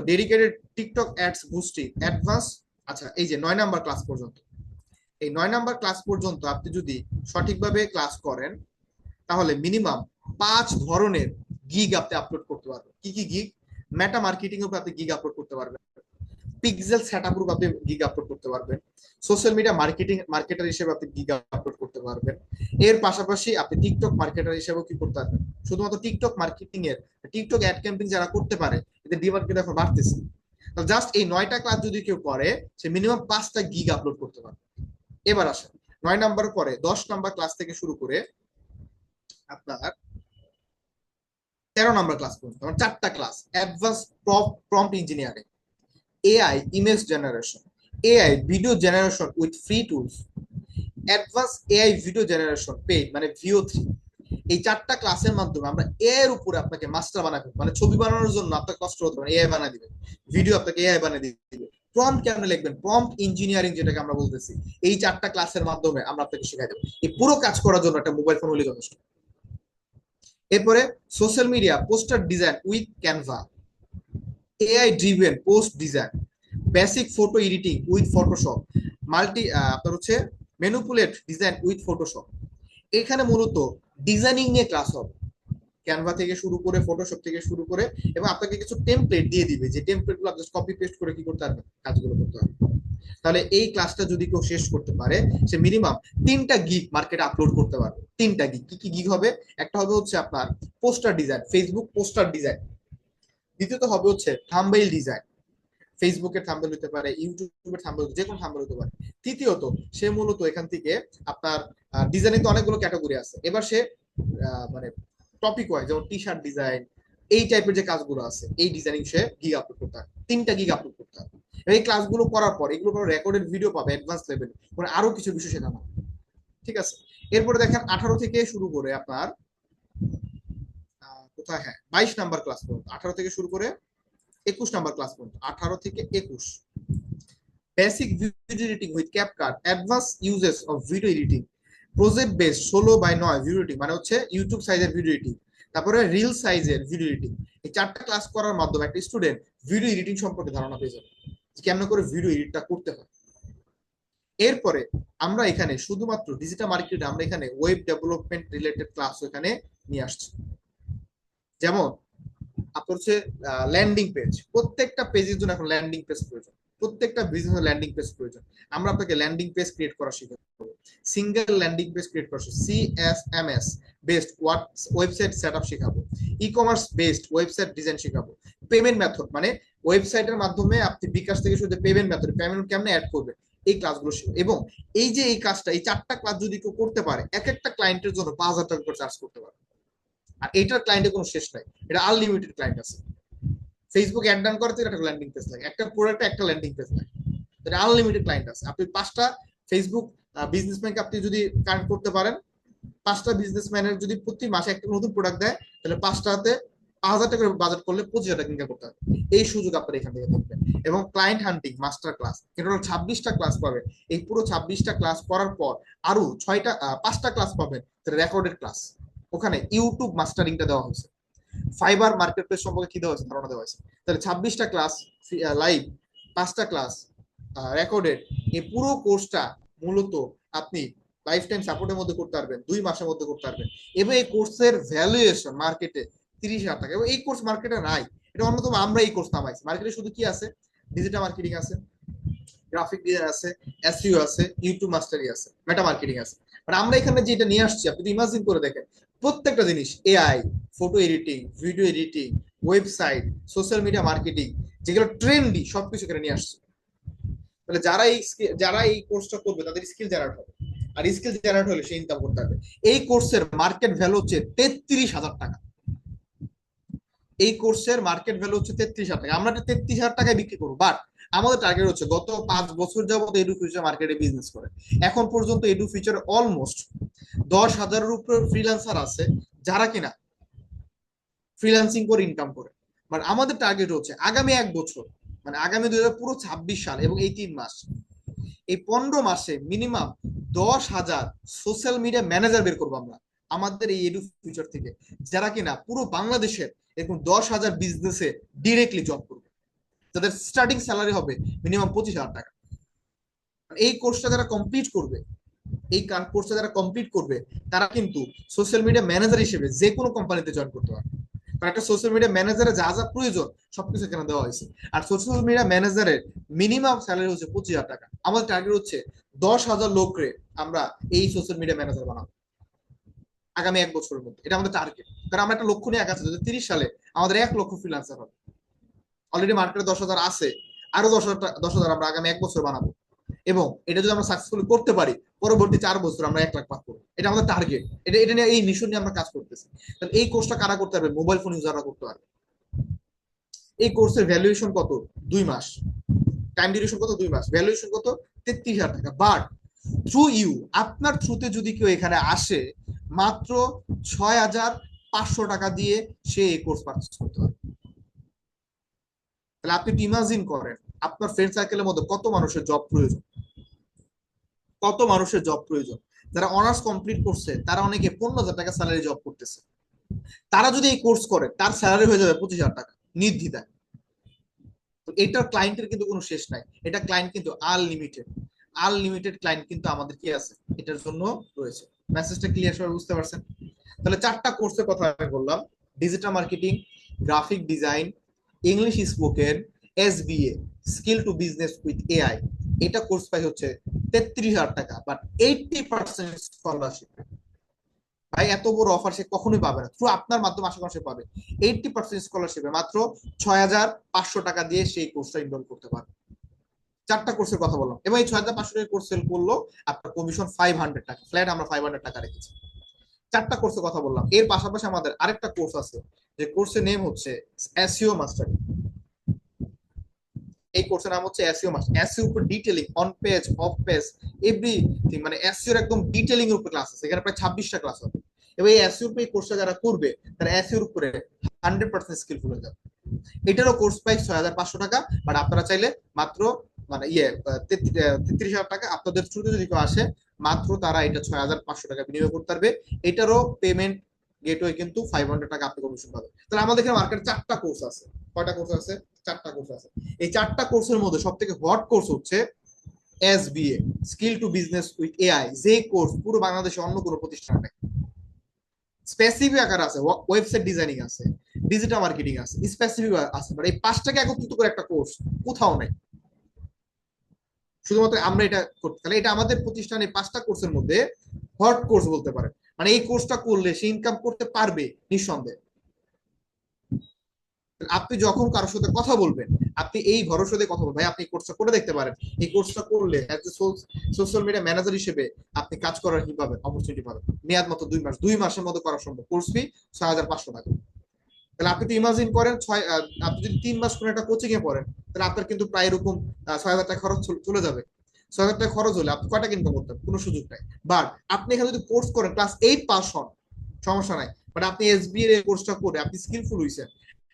dedicated TikTok ads boosting, advanced। আচ্ছা, এই যে 9 number class পর্যন্ত, এই 9 number class পর্যন্ত আপনি যদি সঠিকভাবে class করেন তাহলে মিনিমাম 5 ধরনের গিগ আপনি আপলোড করতে পারবেন। কি কি গিগ? মেটা মার্কেটিং এর উপর আপনি গিগ আপলোড করতে পারবেন, পিক্সেল সেটআপ এর উপর আপনি গিগ আপলোড করতে পারবেন, সোশ্যাল মিডিয়া মার্কেটার হিসেবে আপনি গিগ আপলোড করতে পারবেন। এর পাশাপাশি আপনি টিকটক মার্কেটার হিসেবেও কি করতে পারবেন? শুধুমাত্র টিকটক মার্কেটিং এর, টিকটক অ্যাড ক্যাম্পেইন যারা করতে পারে এদের ডিমান্ড কিন্তু এখন বাড়তেছে। জাস্ট এই 9টা ক্লাস যদি কেউ করে সে মিনিমাম 5টা গিগ আপলোড করতে পারবে। এবার আসেন 9 নাম্বার পরে 10 নাম্বার ক্লাস থেকে শুরু করে আপনার 13 নাম্বার ক্লাস পর্যন্ত, 4টা class: advance prompt engineering, AI image generation, AI video generation with free tools, advance AI video generation paid মানে VO3। এই 4টা ক্লাসের মাধ্যমে আমরা এর উপরে আপনাকে মাস্টার বানাবো। মানে ছবি বানানোর জন্য আপনাকে কষ্ট হতে পারে, AI বানিয়ে দিবে, ভিডিও আপনাকে AI বানিয়ে দিবে, প্রম্পট কেমনে লিখবেন, প্রম্পট ইঞ্জিনিয়ারিং যেটাকে আমরা বলতেছি, এই 4টা ক্লাসের মাধ্যমে আমরা আপনাকে শেখাই দেবো। এই পুরো কাজ করার জন্য একটা মোবাইল ফোন হলে যথেষ্ট। এরপরে social media poster design with Canva, AI driven post design, basic photo editing with Photoshop, multi আপনার হচ্ছে ম্যানিপুলেট ডিজাইন উইথ ফটোশপ। এখানে মূলত ডিজাইনিং নিয়ে ক্লাস হবে, ক্যানভা থেকে শুরু করে ফটোশপ থেকে শুরু করে, এবং আপনাকে কিছু টেমপ্লেট দিয়ে দিবে, যে টেমপ্লেট গুলো আপনি কপি পেস্ট করে কি করতে পারবেন, কাজগুলো করতে পারবেন। তাহলে এই ক্লাসটা যদি কেউ শেষ করতে পারে, সে মিনিমাম 3টা গিগ মার্কেটে আপলোড করতে পারবে। 3টা গিগ, কি কি গিগ হবে? একটা হবে হচ্ছে আপনার poster design, Facebook poster design. দ্বিতীয়ত হবে হচ্ছে থাম্বনেইল ডিজাইন, ফেসবুকের থাম্বনেইল হতে পারে, ইউটিউবের থাম্বনেইল, যে কোনো থাম্বনেইল হতে পারে। তৃতীয়ত সে মূলত এখান থেকে আপনার ডিজাইনিং তো অনেকগুলো ক্যাটাগরি আছে, এবার সে মানে টপিক ওয়াইজ, যেমন টি শার্ট ডিজাইন, এই টাইপের যে কাজগুলো আছে, এই ডিজাইনিং সে গিগ আপলোড করতে হবে, 3টা গিগ আপলোড করতে হবে। এই ক্লাসগুলো করার পর এগুলো রেকর্ডেড ভিডিও পাবে অ্যাডভান্স লেভেল, মানে আরো কিছু বিষয় শেখানো হবে। ঠিক আছে, এরপরে দেখেন 18 থেকে শুরু করে আপনার কোথায়, হ্যাঁ 22 নাম্বার ক্লাস পর্যন্ত, 18 থেকে শুরু করে 21 নাম্বার ক্লাস পর্যন্ত, 18 থেকে 21 basic video editing with CapCut, advance uses of video editing, project based 16:9 video editing, মানে হচ্ছে ইউটিউব সাইজের ভিডিও এডিটিং, তারপরে রিল সাইজের ভিডিও এডিটিং। এই 4টা ক্লাস করার মাধ্যমে একটা স্টুডেন্ট ভিডিও এডিটিং সম্পর্কে ধারণা পেয়ে যাবে, কেমন করে ভিডিও এডিটটা করতে হয়। এরপরে আমরা এখানে শুধুমাত্র ডিজিটাল মার্কেটে আমরা এখানে ওয়েব ডেভেলপমেন্ট রিলেটেড ক্লাস এখানে নিয়ে আসছি। যেমন আপনার হচ্ছে ল্যান্ডিং পেজ, প্রত্যেকটা পেজের জন্য এখন ল্যান্ডিং পেজ প্রয়োজন, প্রত্যেকটা বিজনেস ল্যান্ডিং পেজ প্রয়োজন। আমরা আপনাকে ল্যান্ডিং পেজ ক্রিয়েট করা শিখাবো, সিঙ্গেল ল্যান্ডিং পেজ ক্রিয়েট করা, সিএসএমএস বেসড ওয়েবসাইট সেটআপ শেখাবো, e commerce based website design শেখাবো, পেমেন্ট মেথড মানে ওয়েবসাইটের মাধ্যমে আপনি বিকাশ থেকে শুরু পেমেন্ট মেথড, পেমেন্ট কেমনে অ্যাড করবে, এই ক্লাসগুলো শিখবো। এবং এই যে এই কাজটা, এই 4টা ক্লাস যদি কেউ করতে পারে, এক একটা ক্লায়েন্টের জন্য 5,000 টাকা করে চার্জ করতে পারে। আর এইটার ক্লায়েন্টের কোনো শেষ নাই, এটা আনলিমিটেড ক্লায়েন্ট আছে। ফেসবুক অ্যাড ডান করতে একটা ল্যান্ডিং পেজ লাগে, একটা প্রোডাক্টে একটা ল্যান্ডিং পেজ লাগে, এটা আনলিমিটেড ক্লায়েন্ট আছে। আপনি 5টা ফেসবুক বিজনেসম্যানকে আপনি যদি কানেক্ট করতে পারেন, 5টা বিজনেসম্যানের যদি প্রতি মাসে একটা নতুন প্রোডাক্ট দেয়, তাহলে 5টাতে 5,000 টাকা বাজেট করলে 25,000 টাকা ইনকাম করতে হবে। এই সুযোগ আপনার এখান থেকে দেখবেন। এবং ক্লায়েন্ট হান্টিং মাস্টার ক্লাস, এটা হলো 26টা ক্লাস পাবেন। এই পুরো 26টা ক্লাস করার পর আরো 5টা ক্লাস পাবেন রেকর্ডেড ক্লাস, ওখানে ইউটিউব মাস্টারিংটা দেওয়া হয়েছে, ফাইবার মার্কেট প্লেস সম্পর্কে কি দেওয়া হয়েছে, ধারণা দেওয়া হয়েছে। তাহলে 26টা ক্লাস লাইভ, 5টা ক্লাস রেকর্ডেড, এই পুরো কোর্সটা মূলত আপনি লাইফ টাইম সাপোর্টের মধ্যে করতে পারবেন, 2 মাসের মধ্যে করতে পারবেন। এবং এই কোর্সের ভ্যালুয়েশন মার্কেটে 30,000 টাকা, এবং এই কোর্স মার্কেটে নাই, এটা অন্যতম আমরা এই কোর্স নামাইছি। মার্কেটে শুধু কি আছে, ডিজিটাল মার্কেটিং আছে, গ্রাফিক ডিজাইন আছে, এসইও আছে, ইউটিউব মাস্টারি আছে, মেটা মার্কেটিং আছে। মানে আমরা এখানে যেটা নিয়ে আসছি, আপনি ইমাজিন করে দেখেন, প্রত্যেকটা জিনিস, AI, photo editing, video editing, website, social media marketing, যেগুলো ট্রেন্ডি, সবকিছু এখানে নিয়ে আসছে। তাহলে যারা এই কোর্সটা করবে তাদের স্কিল জেনারেট হবে, আর স্কিল জেনারেট হলে সে ইনকাম করতে পারবে। এই কোর্সের মার্কেট ভ্যালু হচ্ছে 33,000 টাকা। এই কোর্সের মার্কেট ভ্যালু হচ্ছে 33,000 টাকা। আমরা 33,000 টাকায় বিক্রি করবো, বাট আমাদের টার্গেট হচ্ছে গত 5 বছর যাবত এডু ফিউচার মার্কেটে বিজনেস করে এখন পর্যন্ত এডু ফিউচার অলমোস্ট 10,000-এর উপরে ফ্রিল্যান্সার আছে যারা কিনা ফ্রিল্যান্সিং করে ইনকাম করে। মানে আমাদের টার্গেট হচ্ছে আগামী 1 বছর, মানে আগামী পুরো 26 সাল এবং এই 3 মাস, এই 15 মাসে মিনিমাম 10,000 সোশ্যাল মিডিয়া ম্যানেজার বের করবো আমরা আমাদের এই এডু ফিউচার থেকে, যারা কিনা পুরো বাংলাদেশের এরকম 10,000 বিজনেসে ডিরেক্টলি জব করবে, যাদের স্টার্টিং স্যালারি হবে মিনিমাম 25,000 টাকা। এই কোর্সটা যারা কমপ্লিট করবে, এই কোর্সটা যারা কমপ্লিট করবে, তারা কিন্তু সোশ্যাল মিডিয়া ম্যানেজার হিসেবে যে কোনো কোম্পানিতে জয়েন করতে পারবে। কারণ একটা সোশ্যাল মিডিয়া ম্যানেজারে যা যা প্রয়োজন সবকিছু এখানে দেওয়া হয়েছে। আর সোশ্যাল মিডিয়া ম্যানেজারের মিনিমাম স্যালারি হচ্ছে 25,000 টাকা। আমাদের টার্গেট হচ্ছে 10,000 লোকরে আমরা এই সোশ্যাল মিডিয়া ম্যানেজার বানাবো আগামী 1 বছরের মধ্যে। এটা আমাদের টার্গেট, কারণ আমরা একটা লক্ষ্য নিয়ে আগাচ্ছি, 30 সালে আমাদের 1 লক্ষ ফ্রিল্যান্সার হবে। অলরেডি মার্কেটে 10,000 আছে, আরো 10,000 আমরা আগামী 1 বছর বানাবো। এবং এটা যদি আমরা সাকসেসফুলি করতে পারি, পরবর্তী 4 বছর আমরা 1 লাখ পার করবো। এটা আমাদের টার্গেট, এটা নিয়ে, এই মিশন নিয়ে আমরা কাজ করতেছি। তাহলে এই কোর্সটা কারা করতে পারবে? মোবাইল ফোন ইউজাররা করতে পারবে। এই কোর্সের ভ্যালুয়েশন কত? 2 মাস। টাইম ডিউরেশন কত? 2 মাস। ভ্যালুয়েশন কত? 33,000 টাকা। বাট থ্রু ইউ, আপনার থ্রুতে যদি কেউ এখানে আসে, মাত্র 6,500 টাকা দিয়ে সে এই কোর্স পারচেজ করতে পারবে। তাহলে আপনি একটু ইমাজিন করেন আপনার ফ্রেন্ড সার্কেলের মধ্যে কত মানুষের জব প্রয়োজন, কত মানুষের জব প্রয়োজন। যারা অনার্স কমপ্লিট করছে তারা অনেকে 15,000 টাকা স্যালারি জব করতেছে। তারা যদি এই কোর্স করে তার স্যালারি হয়ে যাবে 25,000 টাকা নির্দ্বিধায়। তো এটার ক্লায়েন্টের কিন্তু কোনো শেষ নাই, এটা ক্লায়েন্ট কিন্তু আনলিমিটেড, আনলিমিটেড ক্লায়েন্ট কিন্তু আমাদের কি আছে এটার জন্য রয়েছে। মেসেজটা ক্লিয়ার সবাই বুঝতে পারছেন? তাহলে 4টা কোর্সের কথা আমি বললাম: digital marketing, graphic design, English spoken, SBA, skill to business with AI. এটা কোর্স প্রাইস হচ্ছে 33,000 টাকা, বাট 80% স্কলারশিপ। ভাই এত বড় অফার সে কখনোই পাবে না, থ্রু আপনার মাধ্যমে আশা করা সে পাবে। 80% স্কলারশিপে মাত্র 6,500 টাকা দিয়ে সেই কোর্সটা ইনরোল করতে পারবে। 4টা কোর্সের কথা বললাম, এবং এই 6,500 টাকা কোর্স সেল করলো আপনার কমিশন 500 টাকা, ফ্ল্যাট আমরা 500 টাকা রেখেছি। 4টা কোর্সের কথা বললাম। এর পাশাপাশি আমাদের আরেকটা কোর্স আছে, যে কোর্সের নেম হচ্ছে এসইও মাস্টারি। এই কোর্সের নাম হচ্ছে এসইও মাস্টার। এসইও উপর detailing, on page, of page, everything, মানে এসইও এর একদম ডিটেইলিং এর উপর ক্লাস আছে। এখানে প্রায় 26টা ক্লাস হবে। এবং এই এসইও উপর এই কোর্সটা যারা করবে তারা এসইও এর উপরে 100% স্কিলফুল হয়ে যাবে। এটারও কোর্স প্রাইস 6,500 টাকা, বাট আপনারা চাইলে মাত্র মানে 33,000 টাকা আপনাদের থ্রুতে যদি কেউ আসে, মাত্র তারা এটা 6,500 টাকা বিনিয়োগ করতে পারবে। এটারও পেমেন্ট গেটওয়ে কিন্তু 500 টাকা আপনি কমিশন পাবেন। তাহলে আমাদের এখানে মার্কেটে 4টা কোর্স আছে। কয়টা কোর্স আছে? 4টা কোর্স আছে। এই 4টা কোর্সের মধ্যে সব থেকে হট কোর্স হচ্ছে SBA, skill to business with AI. যে কোর্স পুরো বাংলাদেশে অন্য কোনো প্রতিষ্ঠান নেই। স্পেসিফিক আকার আছে, ওয়েবসাইট ডিজাইনিং আছে, ডিজিটাল মার্কেটিং আছে, স্পেসিফিক আছে, বাট এই 5টাকে একত্রিত করে একটা কোর্স কোথাও নেই, শুধুমাত্র আমরা এটা করতে। তাহলে এটা আমাদের প্রতিষ্ঠানে 5টা কোর্সের মধ্যে হট কোর্স বলতে পারে। মানে এই কোর্সটা করলে সে ইনকাম করতে পারবে নিঃসন্দেহে। আপনি যখন কারোর সাথে কথা বলবেন, আপনি এই ভরসা দিয়ে কথা বলবেন, ভাই আপনি কোর্সটা করে দেখতে পারেন। এই কোর্সটা করলে সোশ্যাল মিডিয়া ম্যানেজার হিসেবে আপনি কাজ করার কি পাবেন, অপরচুনিটি পাবেন। মেয়াদ মতো 2 মাস, 2 মাসের মধ্যে করা সম্ভব। কোর্স ফি 6,500 টাকা। তাহলে আপনি তো ইমাজিন করেন, আপনি যদি 3 মাস কোনো একটা কোচিং এ পড়েন, তাহলে আপনার কিন্তু প্রায় এরকম 6,000 টাকা খরচ চলে যাবে। 6,000 টাকা খরচ হলে আপনি কয়টা ইনকাম করতেন? কোনো সুযোগ নাই। বাট আপনি এখানে যদি কোর্স করেন, ক্লাস 8 পাস হন, সমস্যা নাই, বাট আপনি এসবি এর কোর্সটা করে আপনি স্কিলফুল হইছেন,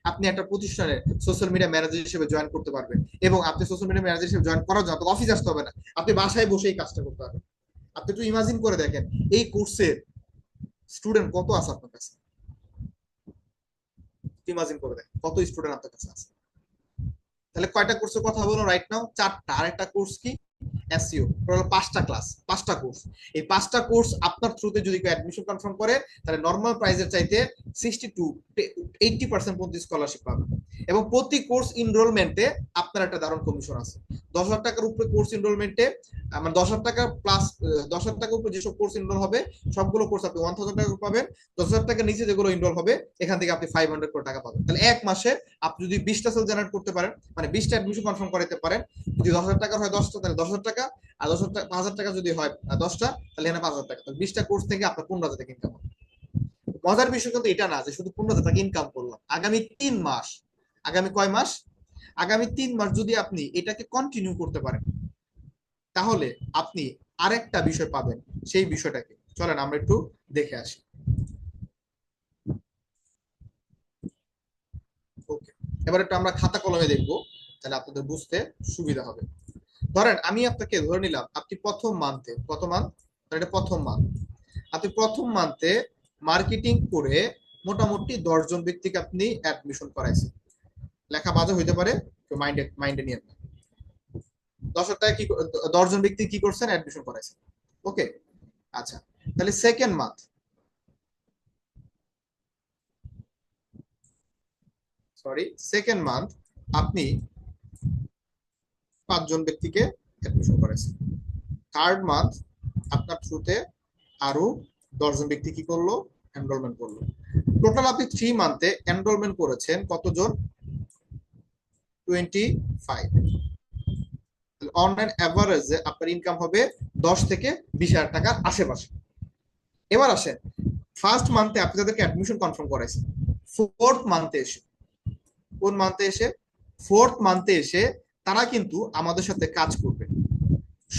আপনি একটা প্রতিষ্ঠানে সোশ্যাল মিডিয়া ম্যানেজার হিসেবে জয়েন করতে পারবেন। এবং আপনি সোশ্যাল মিডিয়া ম্যানেজার হিসেবে জয়েন করার জন্য আপনাকে অফিস আসতে হবে না, আপনি বাসায় বসে এই কাজটা করতে পারবেন। আপনি একটু ইমাজিন করে দেখেন এই কোর্সের স্টুডেন্ট কত আছে আপনার কাছে, ইমাজিন করে দেখেন কত স্টুডেন্ট আপনার কাছে আছে। তাহলে কয়টা কোর্সের কথা বলো রাইট নাও? 4টা। আরেকটা কোর্স কি? এসইও। টোটাল 5টা ক্লাস, 5টা কোর্স। এই 5টা কোর্স আপনার থ্রুতে যদি কেউ অ্যাডমিশন কনফার্ম করে, তাহলে নর্মাল প্রাইসের চাইতে 60 to 80% পর্যন্ত স্কলারশিপ পাবেন। এবং প্রতি কোর্স এনরোলমেন্টে আপনার একটা দারুণ কমিশন আছে। 10,000 টাকার উপরে কোর্স এনরোলমেন্টে, মানে 10,000 টাকা প্লাস 10,000 টাকার উপরে যেসব কোর্স এনরোল হবে সবগুলো কোর্স আপনি 1,000 টাকা পাবেন। 10,000 টাকার নিচে যেগুলো এনরোল হবে এখান থেকে আপনি 500 করে টাকা পাবেন। তাহলে এক মাসে আপনি যদি 20টা সেল জেনারেট করতে পারেন, মানে 20টা অ্যাডমিশন কনফার্ম করাতে পারেন, যদি 10,000 টাকার হয় 10টা, তাহলে 10,000 টাকা। আর 10,000 টাকা, 5,000 টাকা যদি হয় 10টা, তাহলে এখানে 5,000 টাকা। তাহলে 20টা কোর্স থেকে আপনার 15,000 টাকা ইনকাম হবে। মজার বিষয় কিন্তু এটা না যে শুধু 15,000 টাকা ইনকাম করলাম। আগামী 3 মাস, আগামী কয় মাস? আগামী 3 মাস যদি আপনি এটাকে কন্টিনিউ করতে পারেন, তাহলে আপনি আরেকটা বিষয় পাবেন। সেই বিষয়টাকে চলেন আমরা একটু দেখে আসি। ওকে, এবার একটু আমরা খাতা কলমে দেখবো, তাহলে আপনাদের বুঝতে সুবিধা হবে। ধরেন আমি আপনাকে ধরে নিলাম আপনি প্রথম মান্থে, কত মান্থ? এটা প্রথম মান্থ। আপনি প্রথম মান্থে মার্কেটিং করে মোটামুটি 10 জন ব্যক্তিকে আপনি অ্যাডমিশন করাইছেন। লেখা বাজে হইতে পারে, মাইন্ডে মাইন্ডে নিয়ে 10,000 টাকা কি 10 জন ব্যক্তি কি করছেন? অ্যাডমিশন করাইছেন। ওকে, আচ্ছা। তাহলে second month, sorry second month আপনি 5 জন ব্যক্তিকে অ্যাডমিশন করাইছেন। থার্ড মান্থ আপনার থ্রুতে আরো 10 জন ব্যক্তি কি করলো? এনরোলমেন্ট করলো। টোটাল আপনি 3 মান্থে এনরোলমেন্ট করেছেন কতজন? 25। অনলাইন অ্যাভারেজে আপনার ইনকাম হবে 10 থেকে 20,000 টাকার আশেপাশে। এবার আসেন ফার্স্ট মান্থে আপনি তাদেরকে অ্যাডমিশন কনফার্ম করাইছেন। ফোর্থ মান্থে এসে, কোন মান্থে এসে? ফোর্থ মান্থে এসে তারা কিন্তু আমাদের সাথে কাজ করবে।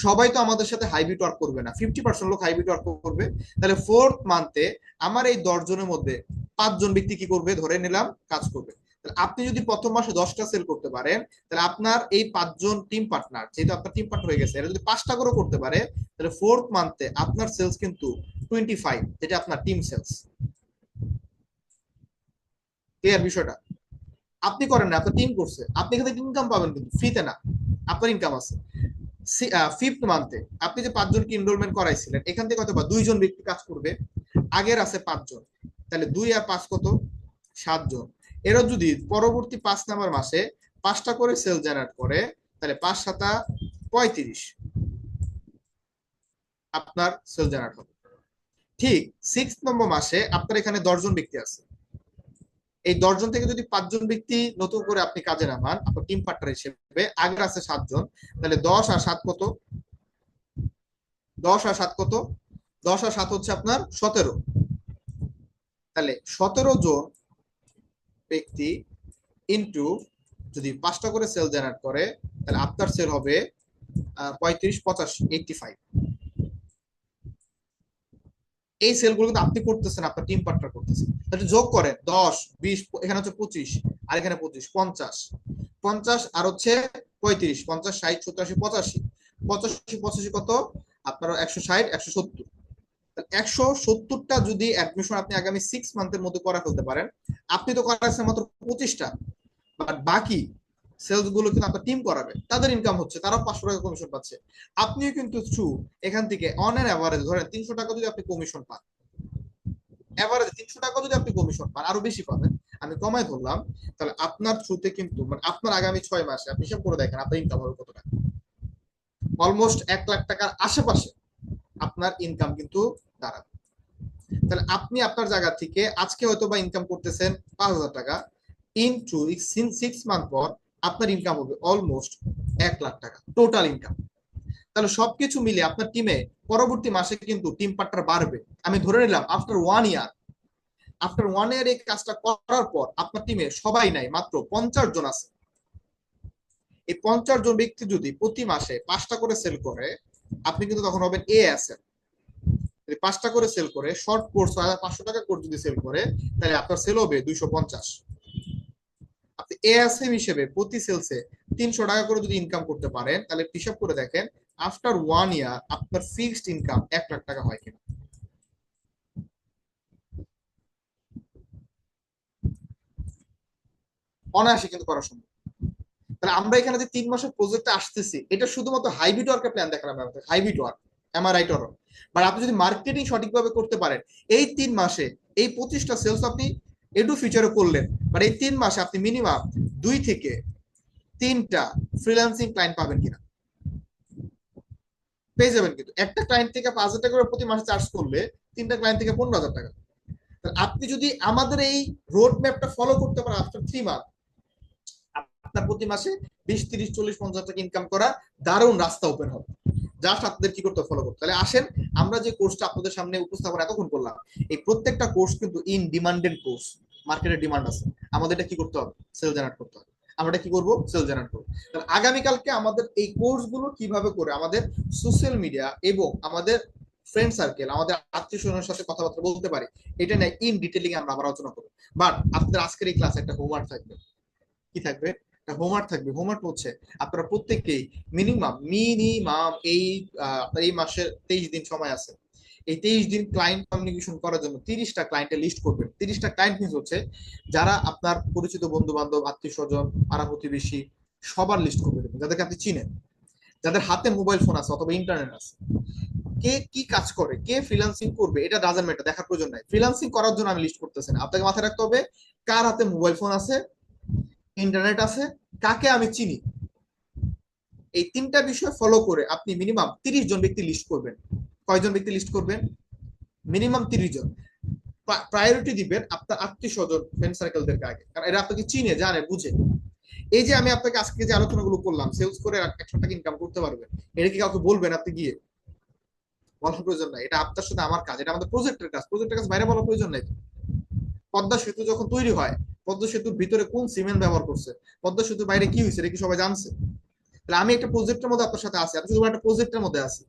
সবাই তো আমাদের সাথে হাইব্রিড ওয়ার্ক করবে না, 50% লোক হাইব্রিড ওয়ার্ক করবে। তাহলে ফোর্থ মান্থে আমার এই 10 জনের মধ্যে 5 জন ব্যক্তি কি করবে? ধরে নিলাম কাজ করবে। আপনি যদি প্রথম মাসে 10টা সেল করতে পারেন, তাহলে আপনার এই 5জন টিম পার্টনার, যেহেতু আপনার টিম পার্টনার হয়ে গেছে, এরা যদি 5টা করে করতে পারে, তাহলে ফোর্থ মান্থে আপনার সেলস কিন্তু 25, যেটা আপনার টিম সেলস। ক্লিয়ার বিষয়টা? আপনি করেন না, আপনার টিম করছে, আপনি এখানে ইনকাম পাবেন কিন্তু ফ্রিতে না, আপনার ইনকাম আছে। ফিফথ মান্থে আপনি যে 5জনকে এনরোলমেন্ট করাইছিলেন, এখান থেকে হয়তো বা 2জন ব্যক্তি কাজ করবে, আগের আছে 5জন, তাহলে 2 আর 5 কত? 7জন। এরা যদি পরবর্তী 5 নাম্বার মাসে 5টা করে সেল জেনারেট করে, তাহলে 5 7 35 আপনার সেল জেনারেট হবে। ঠিক 6 নম্বর মাসে আপনার এখানে 10জন ব্যক্তি আছে, এই 10জন থেকে যদি 5জন ব্যক্তি নতুন করে আপনি কাজে নামান আপনার টিম পার্টনার হিসেবে, আগের আছে 7জন, তাহলে 10 আর 7 কত? 10 আর 7 কত? 10 আর 7 হচ্ছে আপনার 17। তাহলে 17 জন ব্যক্তি ইন্টু যদি 5টা করে সেল জেনারেট করে, তাহলে আপনার সেল হবে 35 85 85। এই সেলগুলো কিন্তু আপনি করতেছেন, আপনার টিম পার্টনার করতেছেন। তাহলে যোগ করেন 10 20, এখানে হচ্ছে 25, আর এখানে 25 50, 50 আর হচ্ছে 35, 50 60 70 80 85, 85 85 কত? আপনার 160 170। 170টা যদি অ্যাডমিশন আপনি আগামী 6 মান্থের মধ্যে করা ফেলতে পারেন, আপনি তো করাচ্ছেন মাত্র 25টা, বাট বাকি সেলস গুলো কিন্তু আপনার টিম করাবে, তাদের ইনকাম হচ্ছে, তারাও 500 টাকা কমিশন পাচ্ছে। আপনিও কিন্তু থ্রু এখান থেকে অন এন অ্যাভারেজ ধরেন 300 টাকা যদি আপনি কমিশন পান, এভারেজ 300 টাকা যদি আপনি কমিশন পান, আরো বেশি পাবেন, আমি কমাই ধরলাম, তাহলে আপনার থ্রুতে কিন্তু মানে আপনার আগামী 6 মাসে আপনি হিসাব করে দেখেন আপনার ইনকাম হবে কত টাকা। অলমোস্ট 1 লাখ টাকার আশেপাশে আপনার ইনকাম কিন্তু দাঁড়াবে। তাহলে আপনি আপনার জায়গা থেকে আজকে হয়তো বা ইনকাম করতেছেন 5,000 টাকা, ইনটু 6 মান্থ পর আপনার ইনকাম হবে অলমোস্ট 1 লাখ টাকা টোটাল ইনকাম। তাহলে সবকিছু মিলে আপনার টিমে পরবর্তী মাসে কিন্তু টিম পার্টনার বাড়বে। আমি ধরে নিলাম আফটার ওয়ান ইয়ার এই কাজটা করার পর আপনার টিমে সবাই নাই, মাত্র 50 জন আছে। এই 50 জন ব্যক্তি যদি প্রতি মাসে 5টা করে সেল করে, আপনি কিন্তু তখন হবেন এ অ্যাসেট। 5টা করে সেল করে শর্ট কোর্স 500 টাকা কোর্স যদি সেল করে, তাহলে আপনার সেল হবে 250। আপনি এএসএম হিসেবে প্রতি সেলসে 300 টাকা করে যদি ইনকাম করতে পারেন, তাহলে হিসাব করে দেখেন আফটার 1 ইয়ার আপনার ফিক্সড ইনকাম 1 লাখ টাকা হয় কিনা। অনায়াসে কিন্তু করা সম্ভব। তাহলে আমরা এখানে যে 3 মাসের প্রজেক্টটা আসতেছি, এটা শুধুমাত্র হাইব্রিড ওয়ার্কের প্ল্যান দেখালাম, হাইব্রিড ওয়ার্ক, এমআরআই টর। বাট আপনি যদি মার্কেটিং সঠিকভাবে করতে পারেন, এই 3 মাসে এই 25টা সেলস আপনি এডু ফিচারে করলেন, বাট এই 3 মাসে আপনি মিনিমাম 2 থেকে 3টা ফ্রিল্যান্সিং ক্লায়েন্ট পাবেন কিনা, পেয়ে যাবেন। কিন্তু একটা ক্লায়েন্ট থেকে 5,000 টাকা করে প্রতি মাসে চার্জ করলে 3টা ক্লায়েন্ট থেকে 15,000 টাকা। আপনি যদি আমাদের এই রোড ম্যাপটা ফলো করতে পারেন, আফটার 3 মান্থ আপনার প্রতি মাসে 20 30 40 50 টাকা ইনকাম করা দারুণ রাস্তা ওপেন হবে। জাস্ট আপনাদের কি করতে ফলো করতে। তাহলে আসেন আমরা যে কোর্সটা আপনাদের সামনে উপস্থাপন এতক্ষণ করলাম, এই প্রত্যেকটা কোর্স কিন্তু ইন ডিমান্ডেড কোর্স, মার্কেটের ডিমান্ড আছে। আমাদের এটা কি করতে হবে? সেল জেনারেট করতে হবে। আমরা কি করব? সেল জেনারেট করব। তাহলে আগামীকালকে আমাদের এই কোর্সগুলো কিভাবে করে আমাদের সোশ্যাল মিডিয়া এবং আমাদের ফ্রেন্ড সার্কেল, আমাদের আত্মীয় স্বজনের সাথে কথাবার্তা বলতে পারি, এটা নিয়ে ইন ডিটেইলিং আমরা আবার আলোচনা করব। বাট আপনাদের আজকের এই ক্লাসে একটা হোমওয়ার্ক থাকবে। কি থাকবে? হোমওয়ার্ক থাকবে। হোমওয়ার্ক হচ্ছে আপনারা প্রত্যেককেই মিনিমাম মিনিমাম এই আপনার এই মাসের 23 দিন সময় আছে, এই 23 দিন ক্লায়েন্ট কমিউনিকেশন করার জন্য 30টা ক্লায়েন্টের লিস্ট করবেন। 30টা ক্লায়েন্ট মিন্স হচ্ছে যারা আপনার পরিচিত বন্ধু বান্ধব আত্মীয় স্বজন পাড়া প্রতিবেশী সবার লিস্ট করবেন, যাদেরকে আপনি চিনেন, যাদের হাতে মোবাইল ফোন আছে অথবা ইন্টারনেট আছে। কে কি কাজ করে, কে ফ্রিল্যান্সিং করবে, এটা ডাজন্ট ম্যাটার, দেখার প্রয়োজন নাই। ফ্রিল্যান্সিং করার জন্য আমি লিস্ট করতেছি না, আপনাকে মাথায় রাখতে হবে কার হাতে মোবাইল ফোন আছে, ইন্টারনেট আছে, কাকে আমি চিনি। এই 3টা বিষয় ফলো করে আপনি মিনিমাম 30 জন ব্যক্তি লিস্ট করবেন। কয়জন ব্যক্তি লিস্ট করবেন? মিনিমাম 30 জন। প্রায়োরিটি দিবেন আপনার আত্মীয় স্বজন ফ্রেন্ড সার্কেলদেরকে আগে, কারণ এরা আপনাকে চিনে জানে বুঝে। এই যে আমি আপনাকে আজকে যে আলোচনাগুলো করলাম, সেলস করে 100 টাকা ইনকাম করতে পারবেন, এটা কি কাউকে বলবেন? আপনি গিয়ে বলার প্রয়োজন নাই। এটা আপনার সাথে আমার কাজ, এটা আমাদের প্রজেক্টের কাজ। প্রজেক্টের কাজ বাইরে বলার প্রয়োজন নাই। পদ্মা সেতু যখন তৈরি হয়, পদ্মা সেতুর ভিতরে কোন সিমেন্ট ব্যবহার করছে, পদ্মা সেতুর বাইরে কি হয়েছে, এটা কি সবাই জানছে? তাহলে আমি একটা প্রজেক্টের মধ্যে আপনার সাথে আছি, আপনি শুধু একটা প্রজেক্টের মধ্যে আছি।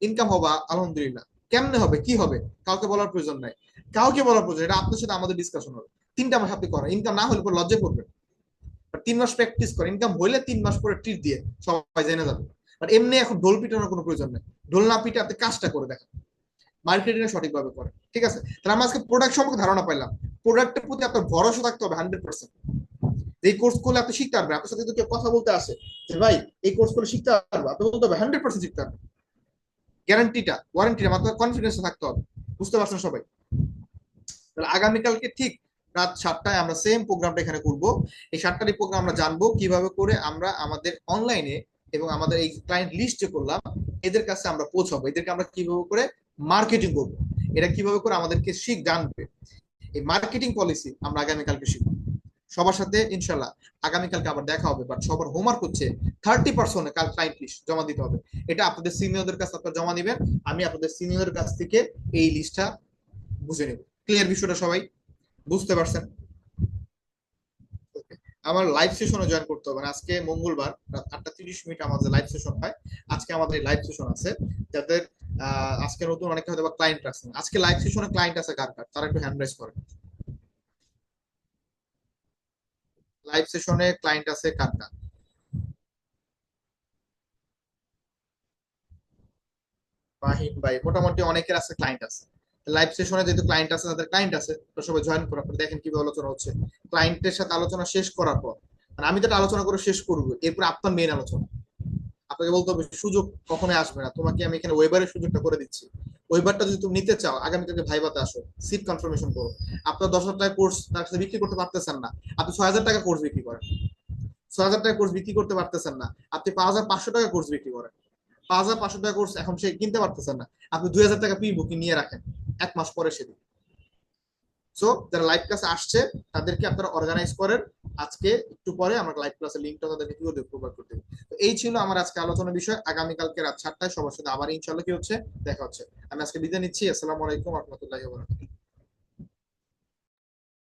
ইনকাম হবা আলহামদুলিল্লাহ, কেমনে হবে কি হবে কাউকে বলার প্রয়োজন নাই। কাউকে বলার প্রয়োজন, এটা আপনার সাথে আমাদের ডিসকাশন হবে। 3টা মাস আপনি করেন, ইনকাম না হলে পরে লজ্জায় পড়বেন। বাট 3 মাস প্র্যাকটিস করে, ইনকাম হইলে 3 মাস পরে ট্রিট দিয়ে সবাই জেনে যাবে। বাট এমনি এখন ঢোল পিটানোর কোনো প্রয়োজন নেই। ঢোল না পিটে আপনি কাজটা করে দেখেন, মার্কেটিং সঠিকভাবে করে। ঠিক আছে, তাহলে আমরা আজকে প্রোডাক্ট সম্পর্কে ধারণা পাইলাম। প্রোডাক্টের প্রতি আপনার ভরসা থাকতে হবে 100%। এই কোর্স করলে আপনি শিখতে পারবেন। আপনার সাথে যদি কেউ কথা বলতে আসে যে ভাই এই কোর্স করলে শিখতে পারবো, আপনি বলতে হবে 100% শিখতে পারবেন। গ্যারান্টিটা, ওয়ারেন্টিটা, মাত্র কনফিডেন্স থাকতে হবে। বুঝতে পারছেন সবাই? তাহলে আগামীকালকে ঠিক রাত 7টায় আমরা সেম প্রোগ্রামটা এখানে করব। এই 7টারই প্রোগ্রাম আমরা জানবো কিভাবে করে আমরা আমাদের অনলাইনে এবং আমাদের এই ক্লায়েন্ট লিস্ট যে করলাম এদের কাছে আমরা পৌঁছাবো, এদেরকে আমরা কিভাবে করে মার্কেটিং করবো, এটা কিভাবে করে আমাদেরকে জানবে। এই মার্কেটিং পলিসি আমরা আগামীকালকে শিখবো সবার সাথে ইনশাল্লাহ। আগামীকালকে আবার দেখা হবে, বাট সবার হোমওয়ার্ক হচ্ছে 30% কাল ক্লায়েন্ট লিস্ট জমা দিতে হবে। এটা আপনাদের সিনিয়রদের কাছে আপনারা জমা দিবেন, আমি আপনাদের সিনিয়রদের কাছ থেকে এই লিস্টটা বুঝে নেব। ক্লিয়ার বিষয়টা সবাই বুঝতে পারছেন? Okay. আমার লাইভ সেশনে জয়েন করতে হবে, আজকে মঙ্গলবার রাত 8:30 আমাদের লাইভ সেশন হয়। আজকে আমাদের লাইভ সেশন আছে যাদের আজকে নতুন অনেকে হয়তো ক্লায়েন্ট আছে, আজকে লাইভ সেশনে ক্লায়েন্ট আছে কার কার, তারা একটু হ্যান্ড রাইজ করেন। লাইভ সেশনে ক্লায়েন্ট আছে কার কার? ফাহিম ভাই, মোটামুটি অনেকের আছে, ক্লায়েন্ট আছে। লাইভ সেশনে যেহেতু ক্লায়েন্ট আছে, তাদের ক্লায়েন্ট আছে, তো সবাই জয়েন করে আপনারা দেখেন কিভাবে আলোচনা হচ্ছে। ক্লায়েন্টের সাথে আলোচনা শেষ করার পর, মানে আমি তো একটা আলোচনা করে শেষ করবো, এরপর আপনার মেইন আলোচনা। আপনাকে বলতে হবে সুযোগ কখনোই আসবে না, তোমাকে আমি এখানে ওয়েবারের সুযোগটা করে দিচ্ছি। ওয়েবারটা যদি তুমি নিতে চাও আগামীকালকে ভাইভাতে আসো, সিট কনফার্মেশন করো। আপনার 10,000 টাকা কোর্স তার কাছে বিক্রি করতে পারতেছেন না, আপনি 6,000 টাকা কোর্স বিক্রি করেন। 6,000 টাকা কোর্স বিক্রি করতে পারতেছেন না, আপনি 5,500 টাকা কোর্স বিক্রি করেন। 5,500 টাকা কোর্স এখন সে কিনতে পারতেছেন না, আপনি 2,000 টাকা প্রি বুকিং নিয়ে রাখেন, 1 মাস পরে সেদিন। সো যারা লাইভ ক্লাসে আসছে তাদেরকে আপনারা অর্গানাইজ করেন। আজকে একটু পরে আমরা লাইভ ক্লাসের লিঙ্কটা তাদেরকে কি করে প্রোভাইড করতে হবে। তো এই ছিল আমার আজকে আলোচনার বিষয়। আগামীকালকে রাত 7টায় সবার সাথে আবার ইনশাল্লাহ কি হচ্ছে, দেখা হচ্ছে। আমি আজকে বিদায় নিচ্ছি। আসসালামু আলাইকুম রহমতুল্লাহি ওয়া বারাকাতুহু।